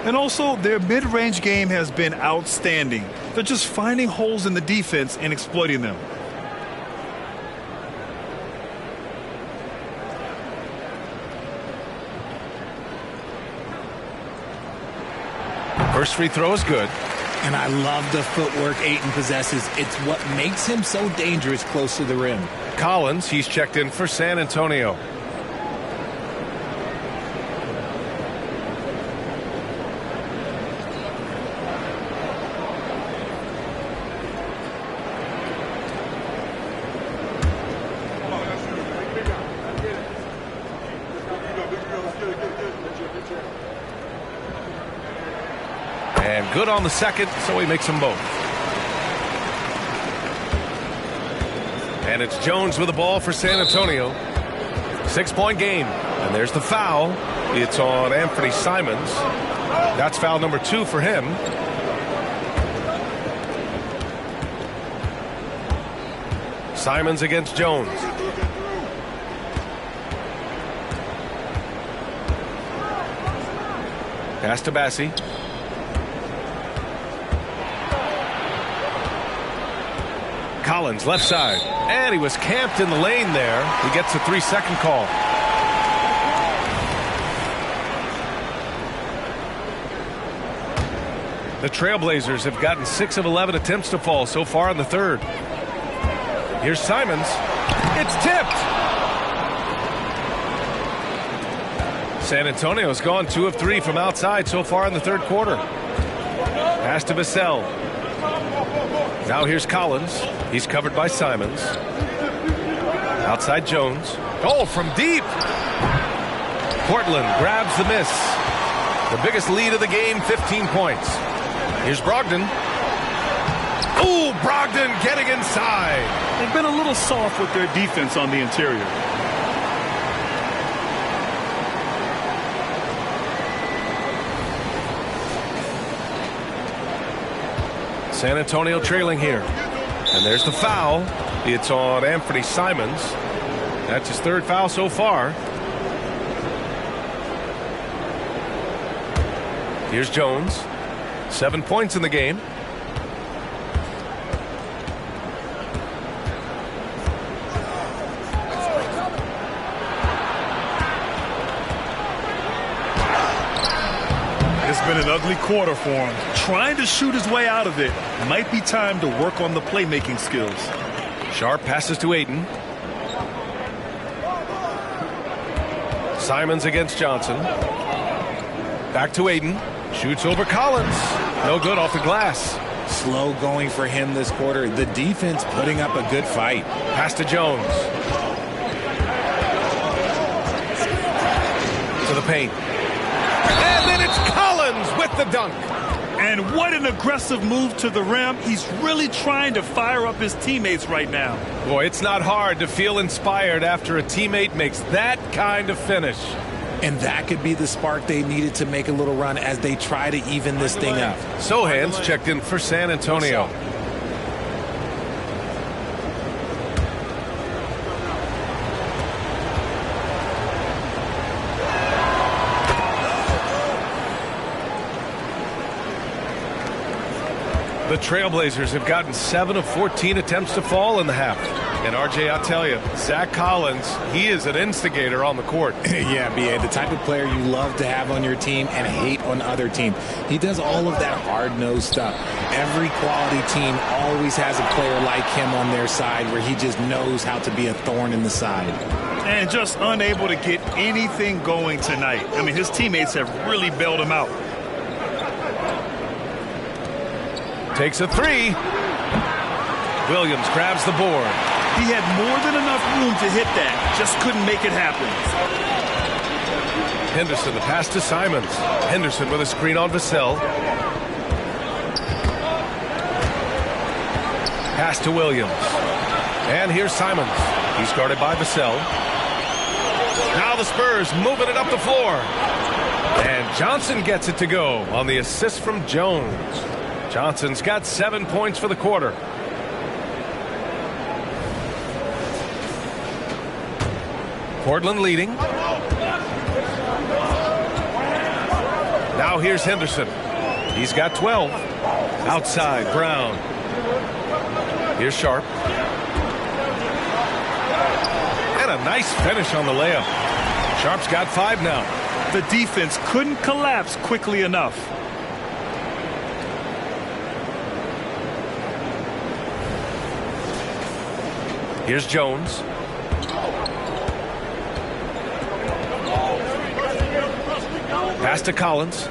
And also, their mid-range game has been outstanding. They're just finding holes in the defense and exploiting them. First free throw is good. And I love the footwork Ayton possesses. It's what makes him so dangerous close to the rim. Collins, he's checked in for San Antonio. And good on the second, so he makes them both. And it's Jones with the ball for San Antonio. 6-point game. And there's the foul. It's on Anthony Simons. That's foul number 2 for him. Simons against Jones. Pass to Bassie. Collins left side, and he was camped in the lane there. He gets a 3-second call. The Trailblazers have gotten 6 of 11 attempts to fall so far in the third. Here's Simons. It's tipped. San Antonio's gone 2 of 3 from outside so far in the third quarter. Pass to Vassell. Now here's Collins. He's covered by Simons. Outside Jones. Oh, from deep. Portland grabs the miss. The biggest lead of the game, 15 points. Here's Brogdon. Ooh, Brogdon getting inside. They've been a little soft with their defense on the interior. San Antonio trailing here. And there's the foul. It's on Anthony Simons. That's his third foul so far. Here's Jones. 7 points in the game. It's been an ugly quarter for him. Trying to shoot his way out of it. Might be time to work on the playmaking skills. Sharp passes to Ayton. Simons against Johnson. Back to Ayton. Shoots over Collins. No good off the glass. Slow going for him this quarter. The defense putting up a good fight. Pass to Jones. To the paint. And then it's Collins with the dunk. And what an aggressive move to the rim. He's really trying to fire up his teammates right now. Boy, it's not hard to feel inspired after a teammate makes that kind of finish. And that could be the spark they needed to make a little run as they try to even this thing up. Sohan's checked in for San Antonio. The Trailblazers have gotten 7 of 14 attempts to fall in the half. And RJ, I'll tell you, Zach Collins, he is an instigator on the court. Yeah, B.A., the type of player you love to have on your team and hate on other teams. He does all of that hard-nosed stuff. Every quality team always has a player like him on their side where he just knows how to be a thorn in the side. And just unable to get anything going tonight. I mean, his teammates have really bailed him out. Takes a three. Williams grabs the board. He had more than enough room to hit that. Just couldn't make it happen. Henderson, the pass to Simons. Henderson with a screen on Vassell. Pass to Williams. And here's Simons. He's guarded by Vassell. Now the Spurs moving it up the floor. And Johnson gets it to go on the assist from Jones. Johnson's got 7 points for the quarter. Portland leading. Now here's Henderson. He's got 12. Outside, Brown. Here's Sharp. And a nice finish on the layup. Sharp's got 5 now. The defense couldn't collapse quickly enough. Here's Jones. Pass to Collins.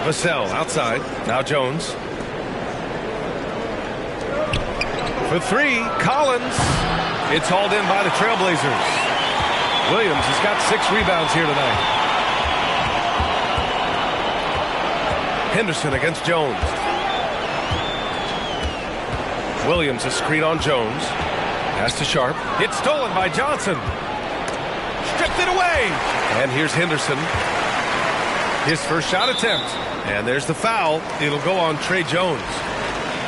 Vassell outside. Now Jones. For three, Collins. It's hauled in by the Trailblazers. Williams has got 6 rebounds here tonight. Henderson against Jones. Williams a screen on Jones. Pass to Sharp. It's stolen by Johnson. Stripped it away. And here's Henderson. His first shot attempt. And there's the foul. It'll go on Trey Jones.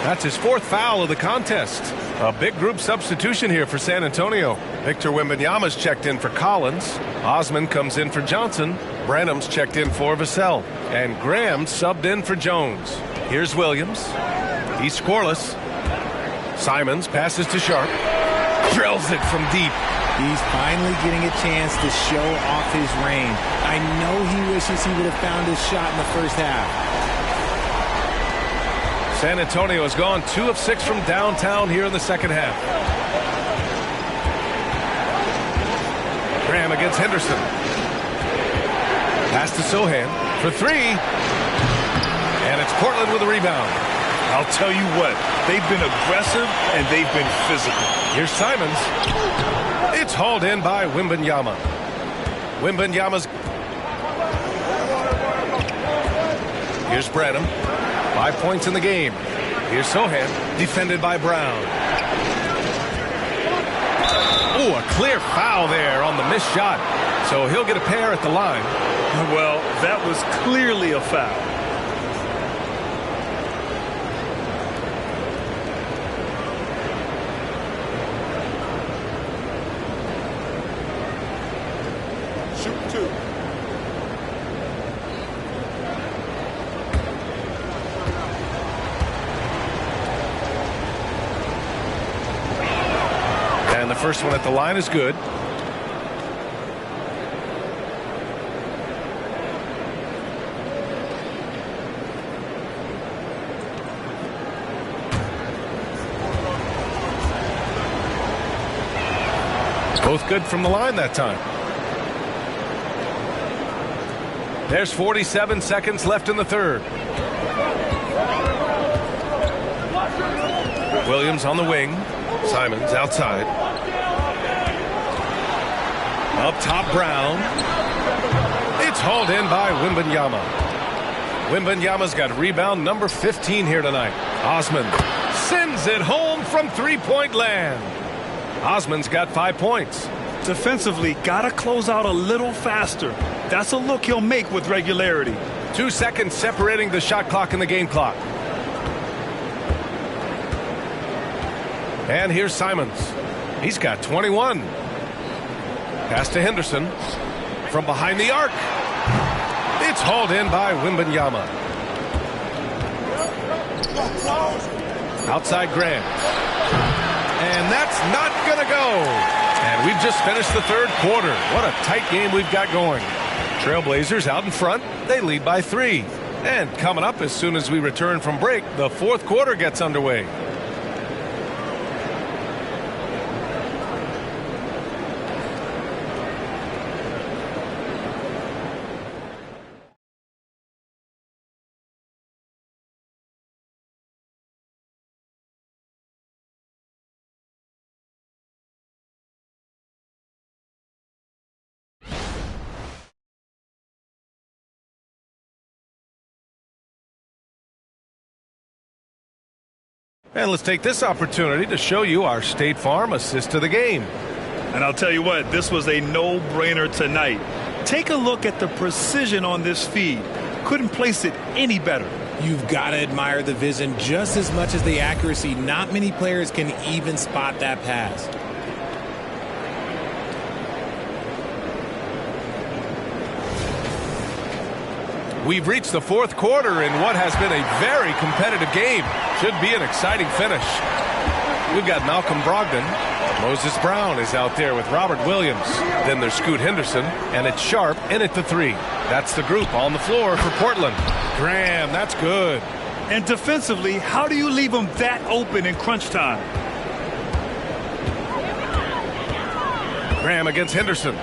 That's his 4th foul of the contest. A big group substitution here for San Antonio. Victor Wembanyama's checked in for Collins. Osman comes in for Johnson. Branham's checked in for Vassell. And Graham subbed in for Jones. Here's Williams. He's scoreless. Simons passes to Sharp. Drills it from deep. He's finally getting a chance to show off his range. I know he wishes he would have found his shot in the first half. San Antonio has gone 2 of 6 from downtown here in the second half. Graham against Henderson. Pass to Sohan for 3. And it's Portland with a rebound. I'll tell you what, they've been aggressive and they've been physical. Here's Simons. It's hauled in by Wembanyama. Wembanyama's. Here's Branham. 5 points in the game. Here's Sohan, defended by Brown. Oh, a clear foul there on the missed shot. So he'll get a pair at the line. Well, that was clearly a foul. Shoot 2. And the first one at the line is good. Both good from the line that time. There's 47 seconds left in the third. Williams on the wing. Simons outside. Up top, Brown. It's hauled in by Wembanyama. Wembanyama's got rebound number 15 here tonight. Osman sends it home from three-point land. Osman's got 5 points. Defensively, got to close out a little faster. That's a look he'll make with regularity. 2 seconds separating the shot clock and the game clock. And here's Simons. He's got 21. Pass to Henderson. From behind the arc. It's hauled in by Wembanyama. Outside Graham. And that's not going to go. And we've just finished the third quarter. What a tight game we've got going. Trailblazers out in front. They lead by 3. And coming up as soon as we return from break, the fourth quarter gets underway. And let's take this opportunity to show you our State Farm assist to the game. And I'll tell you what, this was a no-brainer tonight. Take a look at the precision on this feed. Couldn't place it any better. You've got to admire the vision just as much as the accuracy. Not many players can even spot that pass. We've reached the fourth quarter in what has been a very competitive game. Should be an exciting finish. We've got Malcolm Brogdon. Moses Brown is out there with Robert Williams. Then there's Scoot Henderson, and it's Sharp in at the 3. That's the group on the floor for Portland. Graham, that's good. And defensively, how do you leave them that open in crunch time? Graham against Henderson.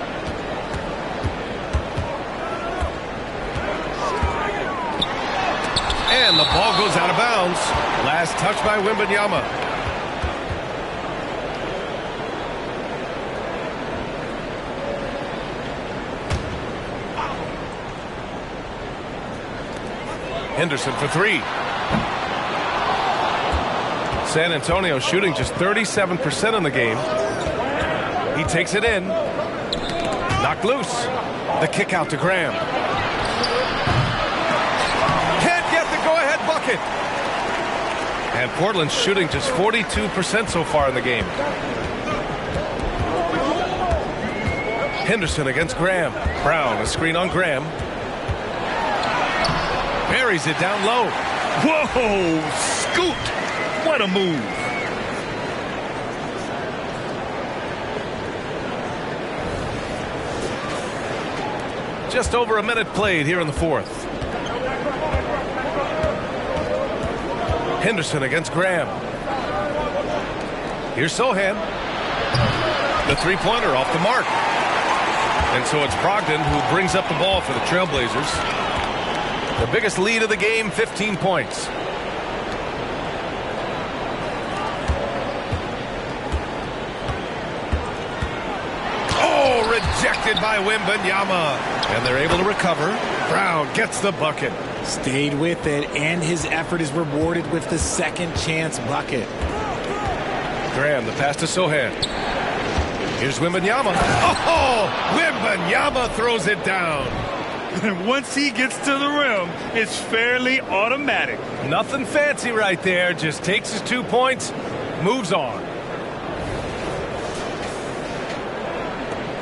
And the ball goes out of bounds. Last touch by Wembanyama. Henderson for 3. San Antonio shooting just 37% in the game. He takes it in. Knocked loose. The kick out to Graham. Can't get the go-ahead bucket. And Portland's shooting just 42% so far in the game. Henderson against Graham. Brown, a screen on Graham. Buries it down low. Whoa, Scoot. What a move. Just over a minute played here in the fourth. Henderson against Graham. Here's Sohan. The three-pointer off the mark. And so it's Brogdon who brings up the ball for the Trailblazers. The biggest lead of the game, 15 points. Oh, rejected by Wembanyama. And they're able to recover. Brown gets the bucket. Stayed with it, and his effort is rewarded with the second chance bucket. Graham, the pass to Sohan. Here's Wembanyama. Oh, Wembanyama throws it down. And once he gets to the rim, it's fairly automatic. Nothing fancy right there. Just takes his 2 points, moves on.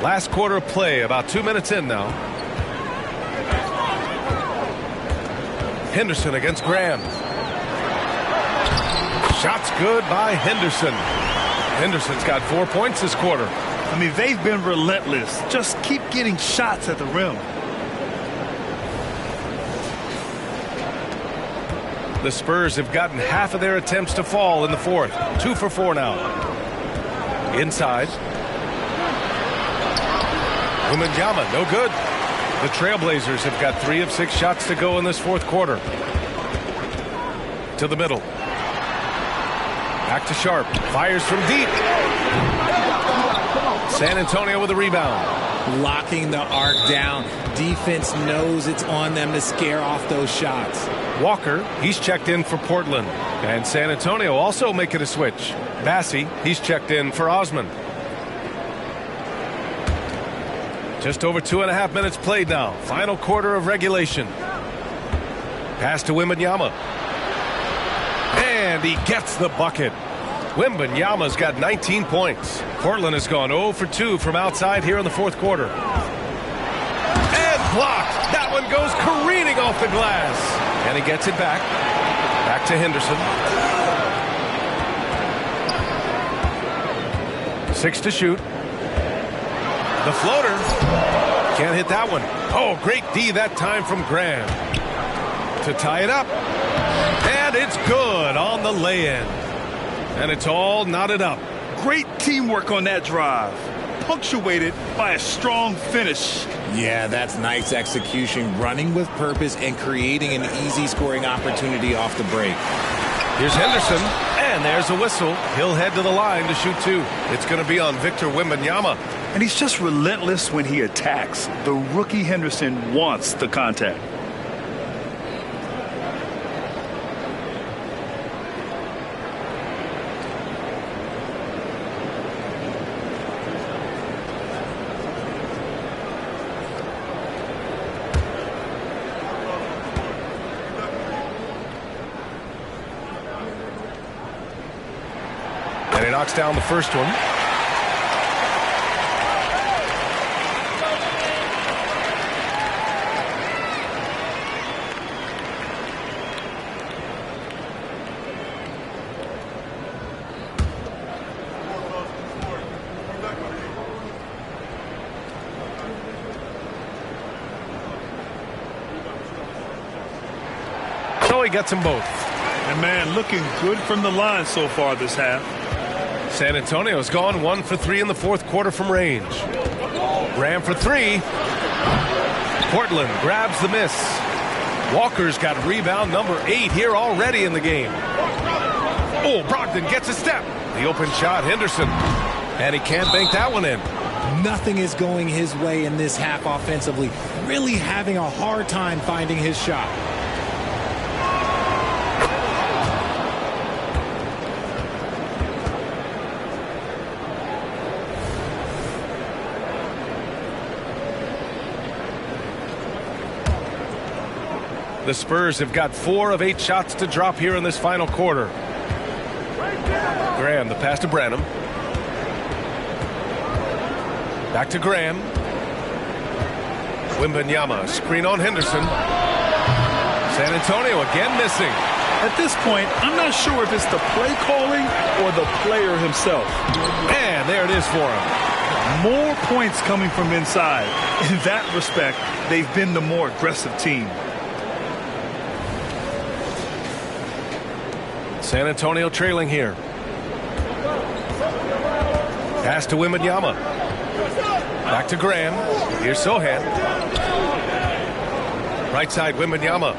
Last quarter of play, about 2 minutes in now. Henderson against Graham. Shot's good by Henderson. Henderson's got 4 points this quarter. I mean, they've been relentless. Just keep getting shots at the rim. The Spurs have gotten half of their attempts to fall in the fourth. 2 for 4 now. Inside. Wembanyama, no good. The Trailblazers have got 3 of 6 shots to go in this fourth quarter. To the middle. Back to Sharp. Fires from deep. San Antonio with a rebound. Locking the arc down. Defense knows it's on them to scare off those shots. Walker, he's checked in for Portland. And San Antonio also making a switch. Bassey, he's checked in for Osman. Just over 2.5 minutes played now. Final quarter of regulation. Pass to Wembanyama. And he gets the bucket. Wembanyama's got 19 points. Portland has gone 0 for 2 from outside here in the fourth quarter. And blocked. That one goes careening off the glass. And he gets it back. Back to Henderson. 6 to shoot. The floater. Can't hit that one. Oh, great D that time from Graham. To tie it up. And it's good on the lay-in. And it's all knotted up. Great teamwork on that drive. Punctuated by a strong finish. Yeah, that's nice execution. Running with purpose and creating an easy scoring opportunity off the break. Here's Henderson. And there's a whistle. He'll head to the line to shoot 2. It's going to be on Victor Wembanyama. And he's just relentless when he attacks. The rookie Henderson wants the contact. And he knocks down the first one. So he gets them both. And man, looking good from the line so far this half. San Antonio's gone 1 for 3 in the fourth quarter from range. Graham for 3. Portland grabs the miss. Walker's got rebound number 8 here already in the game. Oh, Brogdon gets a step. The open shot, Henderson. And he can't bank that one in. Nothing is going his way in this half offensively. Really having a hard time finding his shot. The Spurs have got 4 of 8 shots to drop here in this final quarter. Graham, the pass to Branham. Back to Graham. Wembanyama, screen on Henderson. San Antonio again missing. At this point, I'm not sure if it's the play calling or the player himself. And there it is for him. More points coming from inside. In that respect, they've been the more aggressive team. San Antonio trailing here. Pass to Wembanyama. Back to Graham. Here's Sohan. Right side, Wembanyama.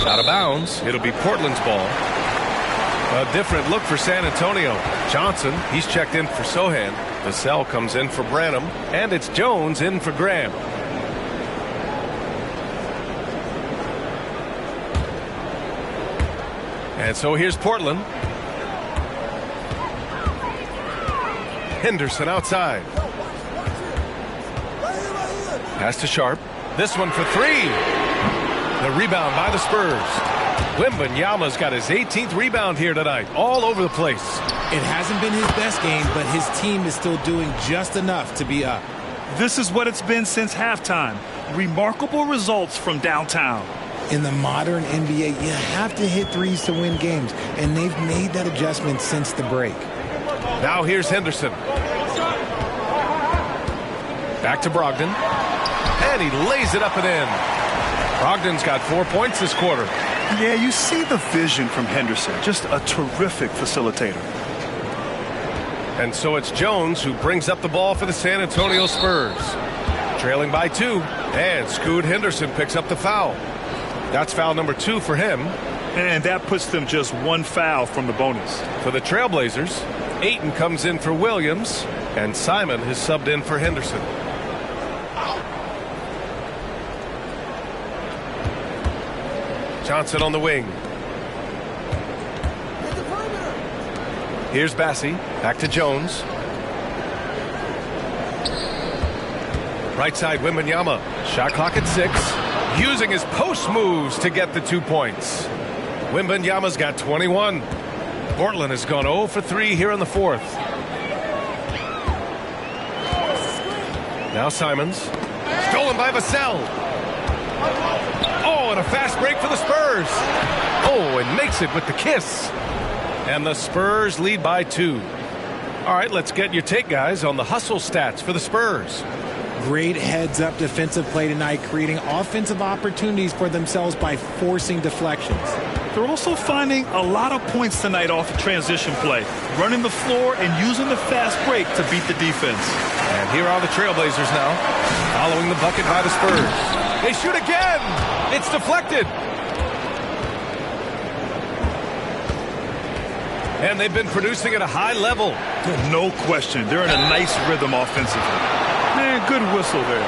Out of bounds. It'll be Portland's ball. A different look for San Antonio. Johnson, he's checked in for Sohan. Vassell comes in for Branham. And it's Jones in for Graham. And so here's Portland. Henderson outside. Pass to Sharp. This one for three. The rebound by the Spurs. Wembanyama's got his 18th rebound here tonight, all over the place. It hasn't been his best game, but his team is still doing just enough to be up. This is what it's been since halftime. Remarkable results from downtown. In the modern NBA, you have to hit threes to win games, and they've made that adjustment since the break. Now here's Henderson. Back to Brogdon. And he lays it up and in. Brogdon's got 4 points this quarter. Yeah, you see the vision from Henderson. Just a terrific facilitator. And so it's Jones who brings up the ball for the San Antonio Spurs. Trailing by 2. And Scoot Henderson picks up the foul. That's foul number 2 for him. And that puts them just 1 foul from the bonus. For the Trailblazers, Ayton comes in for Williams. And Simon has subbed in for Henderson. Johnson on the wing. Here's Bassi. Back to Jones. Right side, Wembanyama. Shot clock at 6. Using his post moves to get the 2 points. Wembanyama's got 21. Portland has gone 0 for 3 here in the 4th. Now Simons. Stolen by Vassell. Oh, and a fast break for the Spurs. Oh, and makes it with the kiss. And the Spurs lead by 2. All right, let's get your take, guys, on the hustle stats for the Spurs. Great heads-up defensive play tonight, creating offensive opportunities for themselves by forcing deflections. They're also finding a lot of points tonight off of transition play, running the floor and using the fast break to beat the defense. And here are the Trailblazers now, following the bucket by the Spurs. They shoot again. It's deflected. And they've been producing at a high level. No question. They're in a nice rhythm offensively. Man, good whistle there.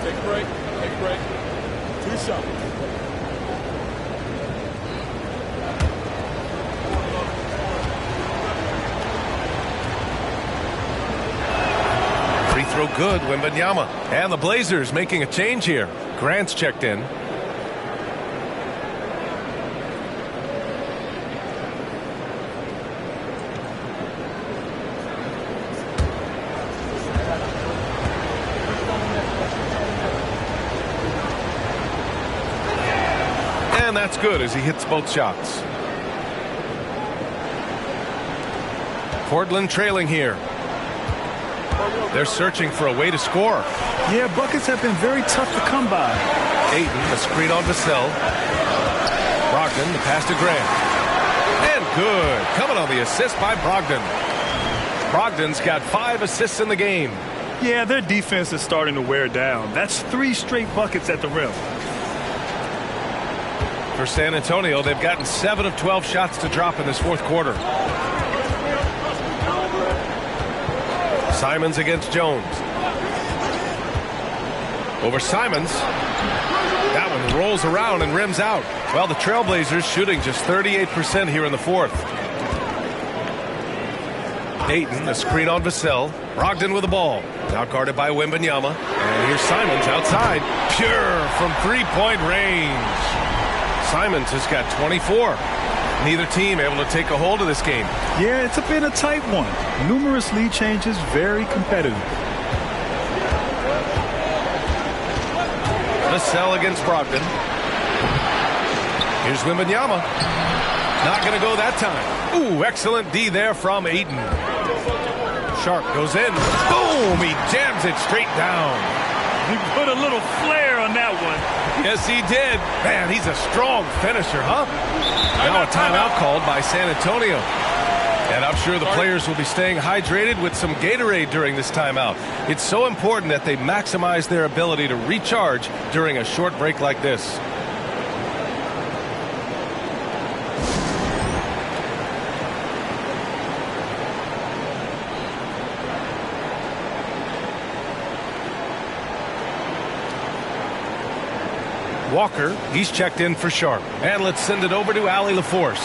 Take a break. Take a break. 2 shots. Free throw good, Wembanyama. And the Blazers making a change here. Grant's checked in. And that's good as he hits both shots. Portland trailing here. They're searching for a way to score. Yeah, buckets have been very tough to come by. Ayton, the screen on Vassell. Brogdon, the pass to Grant. And good. Coming on the assist by Brogdon. Brogdon's got 5 assists in the game. Yeah, their defense is starting to wear down. That's 3 straight buckets at the rim. For San Antonio, they've gotten 7 of 12 shots to drop in this 4th quarter. Simons against Jones. Over Simons. That one rolls around and rims out. Well, the Trailblazers shooting just 38% here in the 4th. Ayton, the screen on Vassell. Brogdon with the ball. Now guarded by Wembanyama. And here's Simons outside. Pure from 3-point range. Simons has got 24. Neither team able to take a hold of this game. Yeah, it's been a tight one. Numerous lead changes, very competitive. Vassell against Brogdon. Here's Wembanyama. Not going to go that time. Ooh, excellent D there from Ayton. Sharp goes in. Boom! He jams it straight down. He put a little flair on that one. Yes, he did. Man, he's a strong finisher, huh? Now a timeout called by San Antonio. And I'm sure the players will be staying hydrated with some Gatorade during this timeout. It's so important that they maximize their ability to recharge during a short break like this. Walker, he's checked in for Sharp. And let's send it over to Allie LaForce.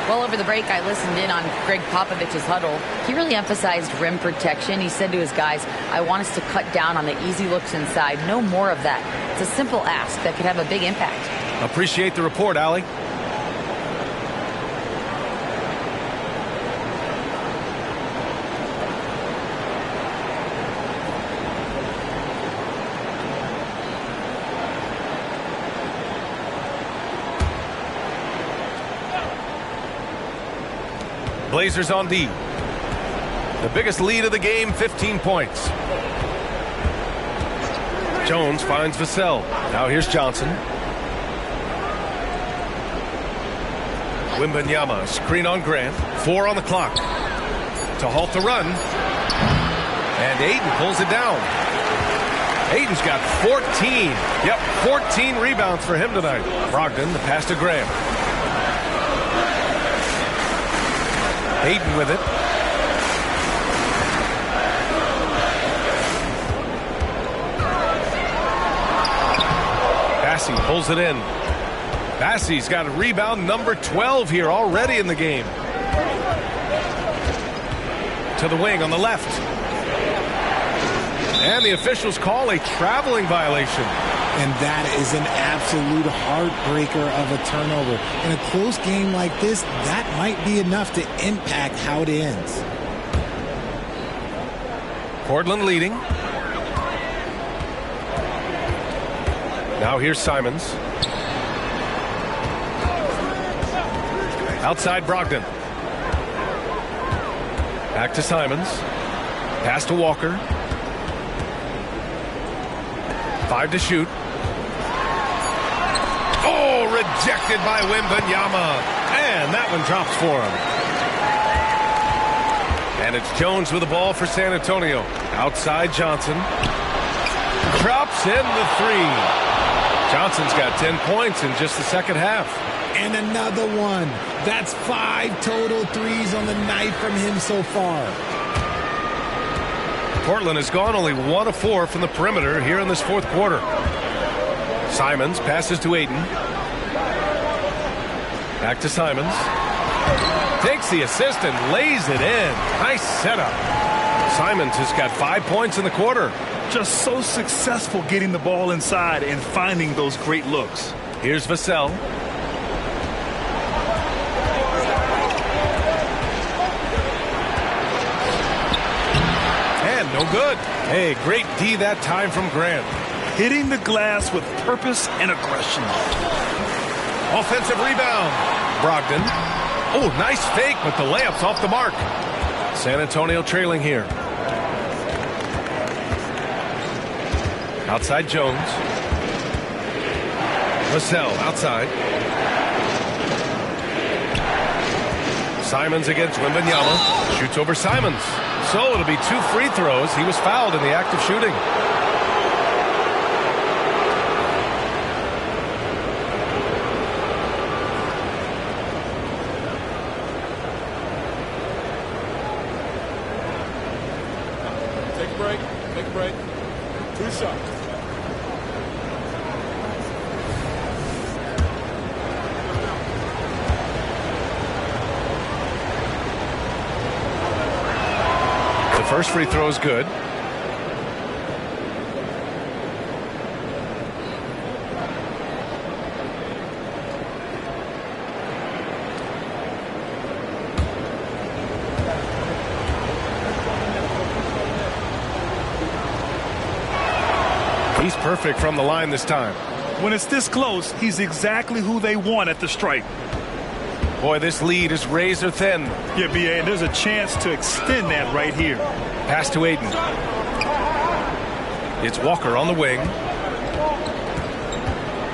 Well, over the break, I listened in on Greg Popovich's huddle. He really emphasized rim protection. He said to his guys, I want us to cut down on the easy looks inside. No more of that. It's a simple ask that could have a big impact. Appreciate the report, Allie. Blazers on D. The biggest lead of the game, 15 points. Jones finds Vassell. Now here's Johnson. Wembanyama, screen on Grant. 4 on the clock. To halt the run. And Ayton pulls it down. Ayton's got 14. Yep, 14 rebounds for him tonight. Brogdon, the pass to Graham. Ayton with it. Bassey pulls it in. Bassey's got a rebound number 12 here already in the game. To the wing on the left. And the officials call a traveling violation. And that is an absolute heartbreaker of a turnover. In a close game like this, that might be enough to impact how it ends. Portland leading. Now here's Simons. Outside Brogdon. Back to Simons. Pass to Walker. 5 to shoot. Oh, rejected by Wembanyama. And that one drops for him. And it's Jones with the ball for San Antonio. Outside Johnson. Drops in the 3. Johnson's got 10 points in just the second half. And another one. That's 5 total threes on the night from him so far. Portland has gone only 1 of 4 from the perimeter here in this fourth quarter. Simons passes to Ayton. Back to Simons. Takes the assist and lays it in. Nice setup. Simons has got 5 points in the quarter. Just so successful getting the ball inside and finding those great looks. Here's Vassell. And no good. Hey, great D that time from Grant. Hitting the glass with purpose and aggression. Offensive rebound. Brogdon. Oh, nice fake, but the layup's off the mark. San Antonio trailing here. Outside Jones. Vassell outside. Simons against Wembanyama. Shoots over Simons. So it'll be 2 free throws. He was fouled in the act of shooting. Take a break. Take a break. 2 shots. First free throw is good. He's perfect from the line this time. When it's this close, he's exactly who they want at the stripe. Boy, this lead is razor thin. Yeah, B.A., and there's a chance to extend that right here. Pass to Ayton. It's Walker on the wing.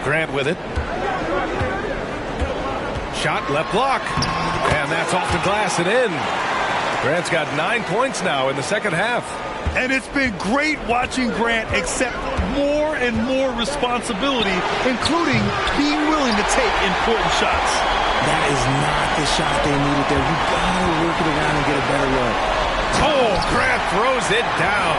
Grant with it. Shot, left block. And that's off the glass and in. Grant's got 9 points now in the second half. And it's been great watching Grant accept more and more responsibility, including being willing to take important shots. That is not the shot they needed there. You gotta work it around and get a better look. Oh, Grant throws it down.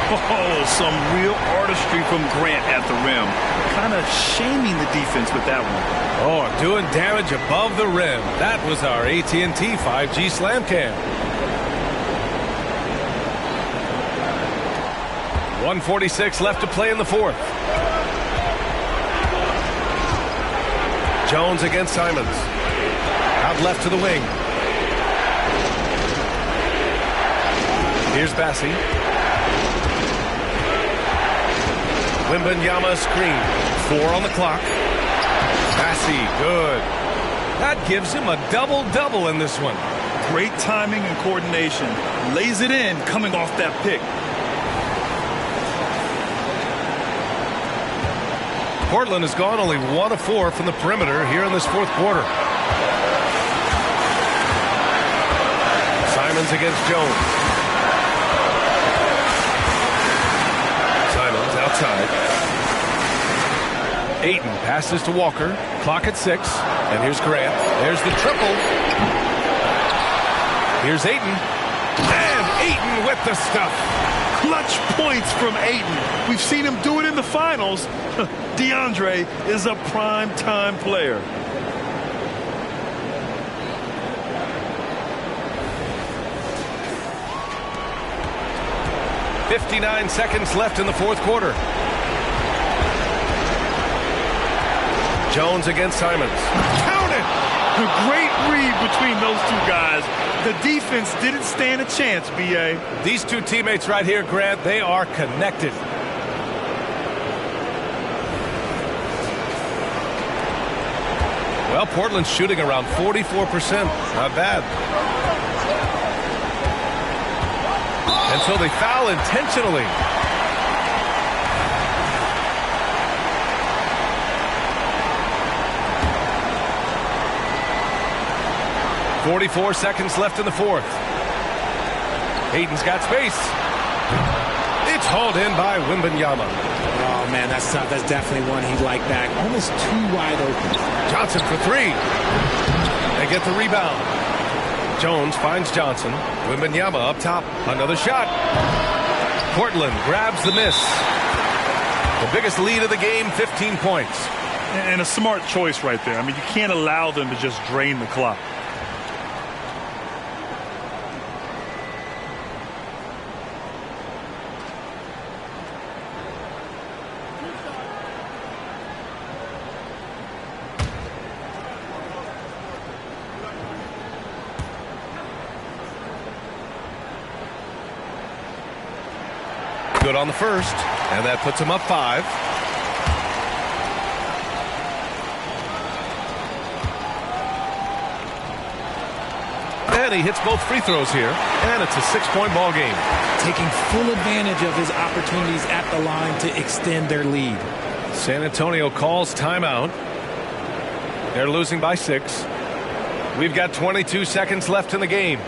Oh, some real artistry from Grant at the rim. Kind of shaming the defense with that one. Oh, doing damage above the rim. That was our AT&T 5G Slam Cam. 1:46 left to play in the fourth. Jones against Simons. Out left to the wing. Here's Bassi. Wembanyama screen. 4 on the clock. Bassi, good. That gives him a double-double in this one. Great timing and coordination. Lays it in coming off that pick. Portland has gone only 1 of 4 from the perimeter here in this fourth quarter. Simons against Jones. Simons outside. Ayton passes to Walker. Clock at 6. And here's Grant. There's the triple. Here's Ayton. And Ayton with the stuff. Clutch points from Ayton. We've seen him do it in the finals. DeAndre is a prime-time player. .59 seconds left in the fourth quarter. Jones against Simons. Count it! A great read between those two guys. The defense didn't stand a chance, B.A. These two teammates right here, Grant, they are connected. Well, Portland's shooting around 44%. Not bad. And so they foul intentionally. .44 seconds left in the fourth. Ayton's got space. It's hauled in by Wembanyama. Oh, man, that's tough. That's definitely one he'd like back. Almost too wide open. Johnson for 3. They get the rebound. Jones finds Johnson. Wembanyama up top. Another shot. Portland grabs the miss. The biggest lead of the game, 15 points. And a smart choice right there. I mean, you can't allow them to just drain the clock. Good on the first, and that puts him up 5. And he hits both free throws here, and it's a 6-point ball game. Taking full advantage of his opportunities at the line to extend their lead. San Antonio calls timeout. They're losing by 6. We've got 22 seconds left in the game.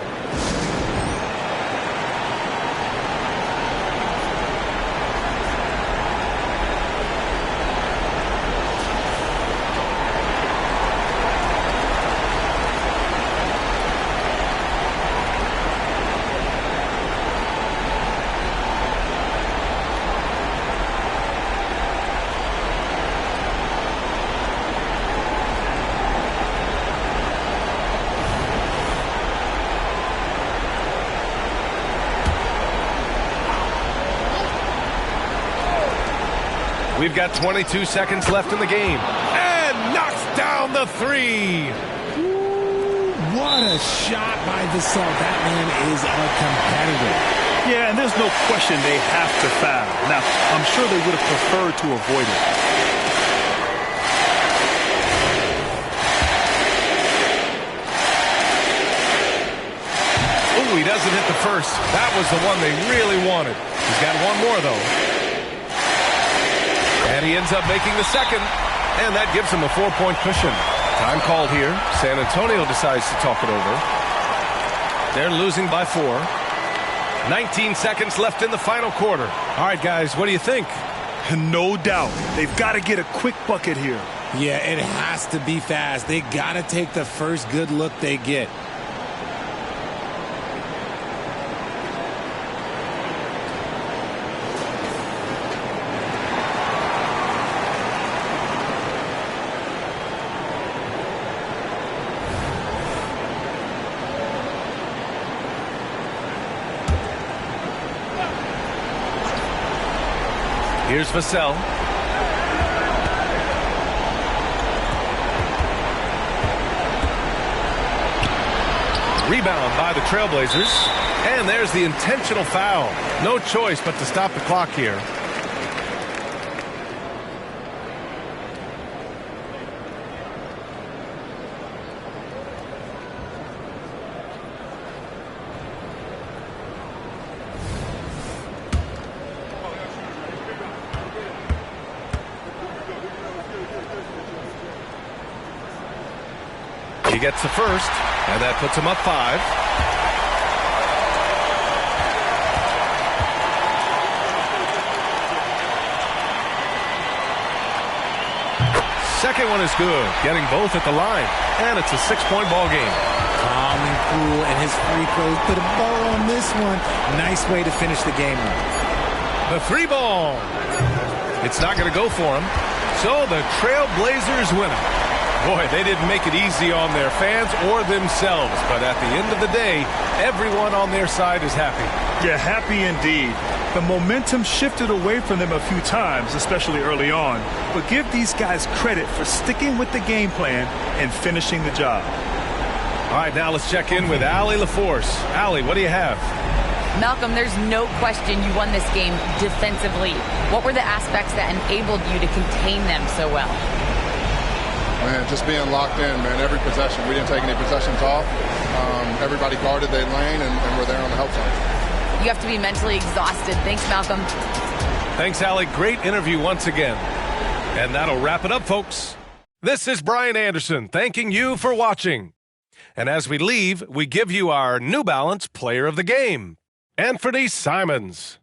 We've got 22 seconds left in the game. And knocks down the 3. Ooh, what a shot by Vassell. That man is a competitor. Yeah, and there's no question they have to foul. Now, I'm sure they would have preferred to avoid it. Oh, he doesn't hit the first. That was the one they really wanted. He's got one more, though. And he ends up making the second, and that gives him a 4-point cushion. Time called here. San Antonio decides to talk it over. They're losing by 4. 19 seconds left in the final quarter. All right, guys, what do you think? No doubt. They've got to get a quick bucket here. Yeah, it has to be fast. They got to take the first good look they get. Here's Vassell. Rebound by the Trailblazers. And there's the intentional foul. No choice but to stop the clock here. He gets the first, and that puts him up 5. Second one is good, getting both at the line, and it's a 6-point ball game. Calm and cool, and his free throws put a bow on this one. Nice way to finish the game. The free ball. It's not going to go for him, so the Trailblazers win it. Boy, they didn't make it easy on their fans or themselves, but at the end of the day, everyone on their side is happy. Yeah, happy indeed. The momentum shifted away from them a few times, especially early on. But give these guys credit for sticking with the game plan and finishing the job. All right, now let's check in with Allie LaForce. Allie, what do you have? Malcolm, there's no question you won this game defensively. What were the aspects that enabled you to contain them so well? Man, just being locked in, man, every possession. We didn't take any possessions off. Everybody guarded their lane, and we're there on the help side. You have to be mentally exhausted. Thanks, Malcolm. Thanks, Allie. Great interview once again. And that'll wrap it up, folks. This is Brian Anderson thanking you for watching. And as we leave, we give you our New Balance Player of the Game, Anthony Simons.